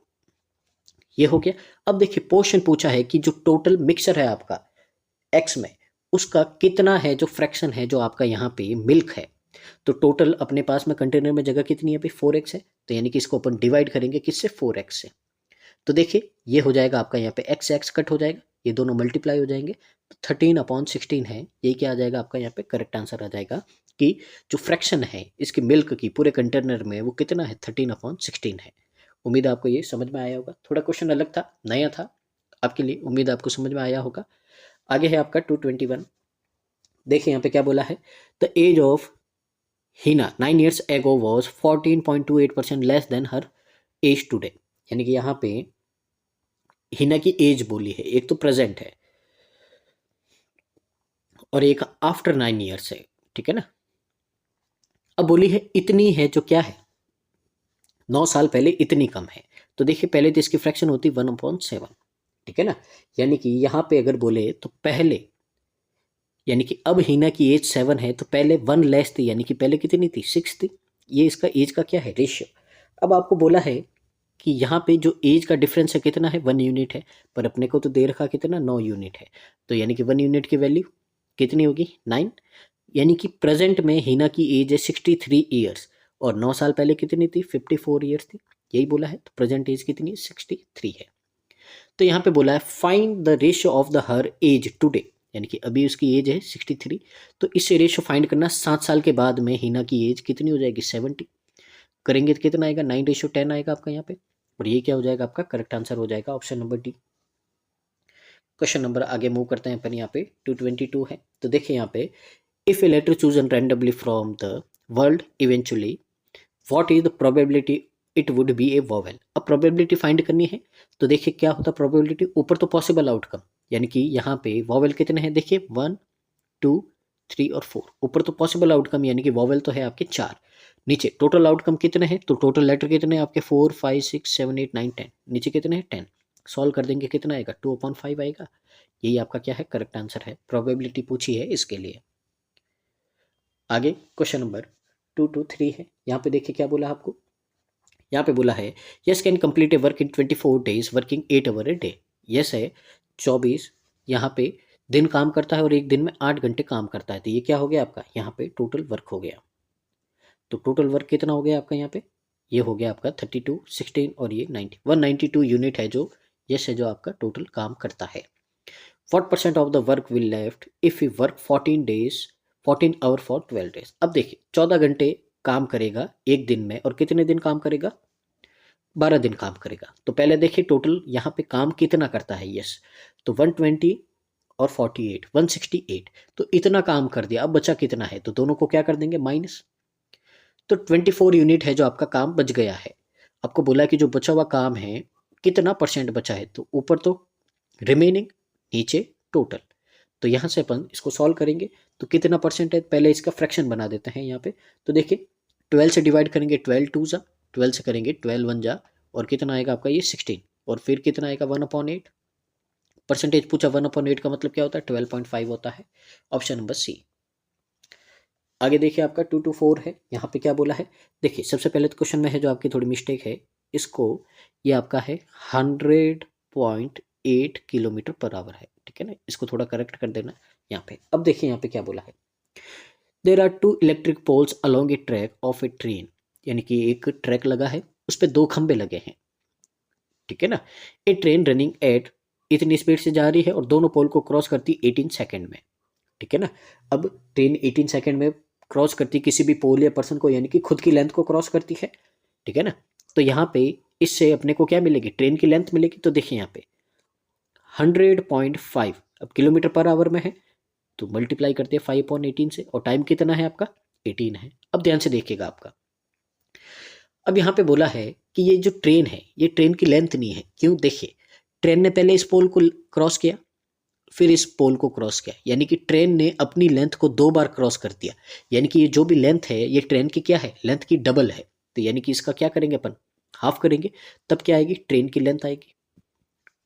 ये हो गया। अब देखिए पोर्शन पूछा है कि जो टोटल मिक्सर है आपका x में, उसका कितना है जो फ्रैक्शन है जो आपका यहाँ पे मिल्क है। तो टोटल अपने पास में कंटेनर में जगह कितनी है भाई, 4x है, तो यानी कि इसको अपन डिवाइड करेंगे किससे, 4x से। तो देखिए ये हो जाएगा आपका, यहाँ पे x कट हो जाएगा, ये दोनों मल्टीप्लाई हो जाएंगे, तो 13/16 है, यही क्या आ जाएगा आपका, यहाँ पे करेक्ट आंसर आ जाएगा कि जो फ्रैक्शन है इसकी मिल्क की पूरे कंटेनर में वो कितना है, 13/16 है। उम्मीद है आपको ये समझ में आया होगा, थोड़ा क्वेश्चन अलग था, नया था आपके लिए, उम्मीद आपको समझ में आया होगा। आगे है आपका 221। देखिए यहाँ पे क्या बोला है, the age of Hina 9 years ago was 14.28% less than her age today. यानी कि यहाँ पे हिना की एज बोली है, एक तो प्रेजेंट है और एक आफ्टर 9 years है, ठीक है ना। अब बोली है इतनी है जो क्या है, 9 साल पहले इतनी कम है। तो देखिए पहले तो इसकी फ्रैक्शन होती 1/7, ठीक है ना। यानी कि यहाँ पे अगर बोले तो पहले, यानी कि अब हिना की एज 7 है, तो पहले 1 लेस थी, यानी कि पहले कितनी थी, 6 थी। ये इसका एज का क्या है, रेशियो। अब आपको बोला है कि यहाँ पे जो एज का डिफरेंस है कितना है, 1 यूनिट है, पर अपने को तो दे रखा कितना, 9 यूनिट है। तो यानी कि 1 यूनिट की वैल्यू कितनी होगी, 9। यानी कि प्रेजेंट में हिना की एज है 63 ईयर्स, और 9 साल पहले कितनी थी, 54 ईयर्स थी, यही बोला है। तो प्रेजेंट एज कितनी है, 63 है। तो यहाँ पे बोला है find the ratio of the her age today, यानी कि अभी उसकी एज है 63, तो इससे रेशियो फाइंड करना, 7 साल के बाद में हिना की एज कितनी हो जाएगी, 70 करेंगे तो कितना आएगा, 9:10 आएगा आपका यहाँ पे, और ये क्या हो जाएगा आपका, करेक्ट आंसर हो जाएगा option number D. Question number आगे मूव करते हैं अपन, यहाँ पे 222 है। तो देखिए यहाँ पे if a letter chosen randomly from the world eventually what is the probability it would be a vowel. अब प्रोबेबिलिटी फाइंड करनी है, तो देखिए क्या होता है प्रोबेबिलिटी, ऊपर तो पॉसिबल आउटकम, यानी कि यहाँ पे वॉवेल कितने हैं, देखिए 1 2 3 और 4, ऊपर तो पॉसिबल आउटकम यानी कि वॉवेल तो है आपके 4, नीचे टोटल आउटकम कितने हैं, तो टोटल लेटर कितने हैं आपके 4 5 6 7 8 9 10, नीचे कितने हैं 10, सॉल्व कर देंगे कितना आएगा, 2/5 आएगा। यही आपका क्या है, करेक्ट आंसर है, प्रोबेबिलिटी पूछी है इसके लिए। आगे क्वेश्चन नंबर 223 है। यहाँ पे देखिए क्या बोला आपको, यहाँ पे बोला है yes can complete A work in 24 days working 8 hours a day. Yes है 24 यहाँ पे दिन काम करता है और एक दिन में 8 घंटे काम करता है, तो ये क्या हो गया आपका, यहाँ पे टोटल वर्क हो गया। तो टोटल वर्क कितना हो गया आपका, यहाँ पे ये हो गया आपका 32 16 और ये 90 192 यूनिट है जो यस है जो आपका टोटल काम करता है। What % of the work will left if you work 14 hour for 12 days। अब देखिए 14 घंटे काम करेगा एक दिन में, और कितने दिन काम करेगा, 12 दिन काम करेगा। तो पहले देखिए टोटल यहाँ पे काम कितना करता है, यस, तो 120 और 48 168, तो इतना काम कर दिया। अब बचा कितना है, तो दोनों को क्या कर देंगे, माइनस। तो 24 यूनिट है जो आपका काम बच गया है। आपको बोला कि जो बचा हुआ काम है कितना परसेंट बचा है, तो ऊपर तो रिमेनिंग, नीचे टोटल। तो यहाँ से अपन इसको सॉल्व करेंगे तो कितना परसेंट है, पहले इसका फ्रैक्शन बना देते हैं यहाँ पे। तो देखिए 12 से डिवाइड करेंगे, 12 टू जा, 12 से करेंगे 12 वन जा, और कितना आएगा आपका ये 16, और फिर कितना आएगा 1/8। परसेंटेज पूछा, 1/8 का मतलब क्या होता है, 12.5 होता है। Option number C. आगे देखिए आपका 2 to 4 है, यहाँ पे क्या बोला है। देखिए सबसे पहले तो क्वेश्चन में है जो आपकी थोड़ी मिस्टेक है, इसको ये आपका है 100.8 किलोमीटर पर आवर है, ठीक है ना, इसको थोड़ा करेक्ट कर देना यहाँ पे। अब देखिए यहाँ पे क्या बोला है, there are 2 electric poles along a track of a train, यानी कि एक ट्रैक लगा है, उस पर 2 खंबे लगे हैं, ठीक है ना। ए ट्रेन रनिंग एट, इतनी स्पीड से जा रही है और दोनों पोल को क्रॉस करती 18 सेकेंड में, ठीक है ना। अब ट्रेन 18 सेकेंड में क्रॉस करती किसी भी पोल या पर्सन को, यानी कि खुद की लेंथ को क्रॉस करती है, ठीक है ना। तो यहाँ पे इससे अपने को क्या मिलेगी, ट्रेन की लेंथ मिलेगी। तो देखिए यहाँ पे 100.5, अब किलोमीटर पर आवर में है तो मल्टीप्लाई करते हैं 5/18 से, और टाइम कितना है आपका 18 है। अब ध्यान से देखिएगा आपका, अब यहाँ पे बोला है कि ये जो ट्रेन है ये ट्रेन की लेंथ नहीं है। क्यों, देखिए ट्रेन ने पहले इस पोल को क्रॉस किया, फिर इस पोल को क्रॉस किया, यानी कि ट्रेन ने अपनी लेंथ को 2 बार क्रॉस कर दिया। यानी कि ये जो भी लेंथ है ये ट्रेन की क्या है, लेंथ की डबल है। तो यानी कि इसका क्या करेंगे अपन, हाफ करेंगे, तब क्या आएगी, ट्रेन की लेंथ आएगी,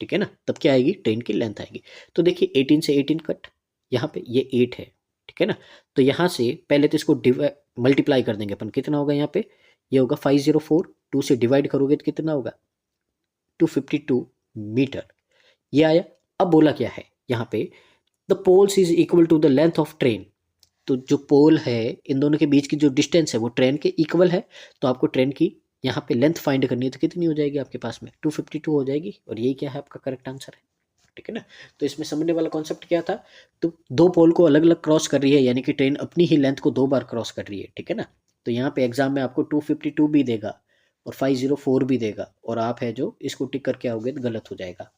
ठीक है ना। तब क्या आएगी, ट्रेन की लेंथ आएगी। तो देखिए 18 से 18 कट, यहाँ पे ये 8 है, ठीक है ना। तो यहाँ से पहले तो इसको मल्टीप्लाई कर देंगे अपन, कितना होगा यहाँ पे, ये होगा 504, 2 से डिवाइड करोगे तो कितना होगा 252 मीटर, ये आया। अब बोला क्या है यहाँ पे, the poles is equal to the length of train. तो जो पोल है इन दोनों के बीच की जो डिस्टेंस है वो ट्रेन के इक्वल है। तो आपको ट्रेन की यहाँ पे लेंथ फाइंड करनी है, तो कितनी हो जाएगी आपके पास में 252 हो जाएगी, और यही क्या है आपका करेक्ट आंसर है, ठीक है ना। तो इसमें समझने वाला कॉन्सेप्ट क्या था, तो 2 पोल को अलग अलग क्रॉस कर रही है, यानी कि ट्रेन अपनी ही लेंथ को 2 बार क्रॉस कर रही है, ठीक है ना। तो यहाँ पे एग्जाम में आपको 252 भी देगा और 504 भी देगा, और आप है जो इसको टिक करके आओगे तो गलत हो जाएगा।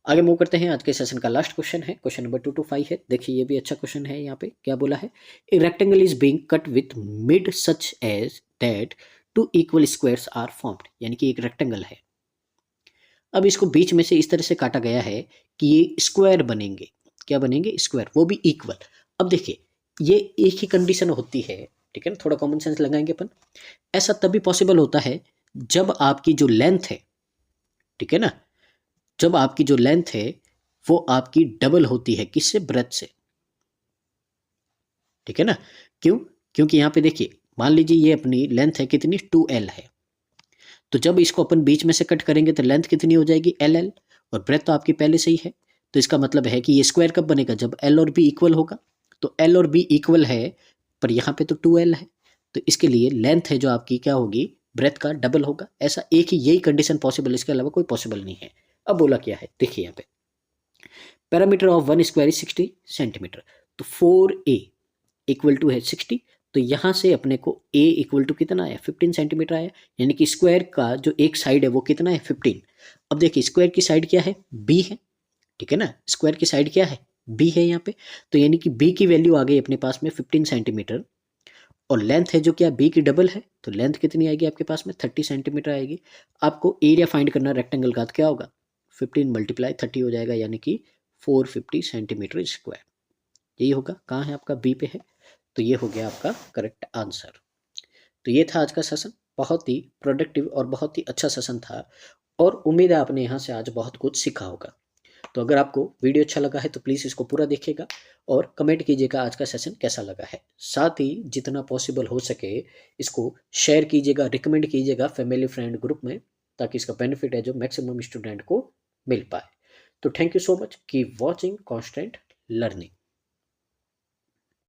आगे मूव करते हैं, आज के सेशन का लास्ट क्वेश्चन है, क्वेश्चन नंबर 2 to 5 है। देखिए ये भी अच्छा क्वेश्चन है। यहाँ पे क्या बोला है, a rectangle is being cut with mid such edge that 2 equal squares are formed, यानी कि एक रेक्टेंगल है, अब इसको बीच में से इस तरह से काटा गया है कि ये स्क्वायर बनेंगे, क्या बनेंगे, स्क्वायर, वो भी इक्वल। अब देखिए ये एक ही कंडीशन होती है, ठीक है ना, थोड़ा कॉमन सेंस लगाएंगे अपन। ऐसा तभी पॉसिबल होता है जब आपकी जो लेंथ है, ठीक है ना, जब आपकी जो लेंथ है वो आपकी डबल होती है, किससे, ब्रेथ से, ठीक है ना। क्यों, क्योंकि यहाँ पे देखिए मान लीजिए ये अपनी लेंथ है कितनी 2L है, तो जब इसको अपन बीच में से कट करेंगे तो लेंथ कितनी हो जाएगी LL, और ब्रेथ तो आपकी पहले से ही है। तो इसका मतलब है कि ये स्क्वायर कब बनेगा, जब L और B इक्वल होगा। तो L और B इक्वल है, पर यहाँ पे तो 2L है, तो इसके लिए लेंथ है जो आपकी क्या होगी, ब्रेथ का डबल होगा। ऐसा एक ही यही कंडीशन पॉसिबल, इसके अलावा कोई पॉसिबल नहीं है। अब बोला क्या है, देखिए यहाँ पे parameter of 1 square is 60 centimetre, तो 4A इक्वल टू है 60, तो यहाँ से अपने को A इक्वल टू कितना आया 15 सेंटीमीटर आया, यानी कि स्क्वायर का जो एक साइड है वो कितना है 15। अब देखिए स्क्वायर की साइड क्या है, B है, ठीक है ना, स्क्वायर की साइड क्या है, B है यहाँ पे। तो यानी कि B की वैल्यू आ गई अपने पास में 15 सेंटीमीटर, और लेंथ है जो क्या B की डबल है, तो लेंथ कितनी आएगी आपके पास में 30 सेंटीमीटर आएगी। आपको एरिया फाइंड करना रेक्टेंगल का, तो क्या होगा 15 × 30 हो जाएगा, यानी कि 450 सेंटीमीटर स्क्वायर। यही होगा, कहाँ है आपका B पे है, तो ये हो गया आपका करेक्ट आंसर। तो ये था आज का सेशन, बहुत ही प्रोडक्टिव और बहुत ही अच्छा सेशन था, और उम्मीद है आपने यहाँ से आज बहुत कुछ सीखा होगा। तो अगर आपको वीडियो अच्छा लगा है तो प्लीज़ इसको पूरा देखिएगा और कमेंट कीजिएगा आज का सेशन कैसा लगा है। साथ ही जितना पॉसिबल हो सके इसको शेयर कीजिएगा, रिकमेंड कीजिएगा फैमिली फ्रेंड ग्रुप में, ताकि इसका बेनिफिट है जो मैक्सिमम स्टूडेंट को मिल पाए। तो thank you so much, keep watching constant learning.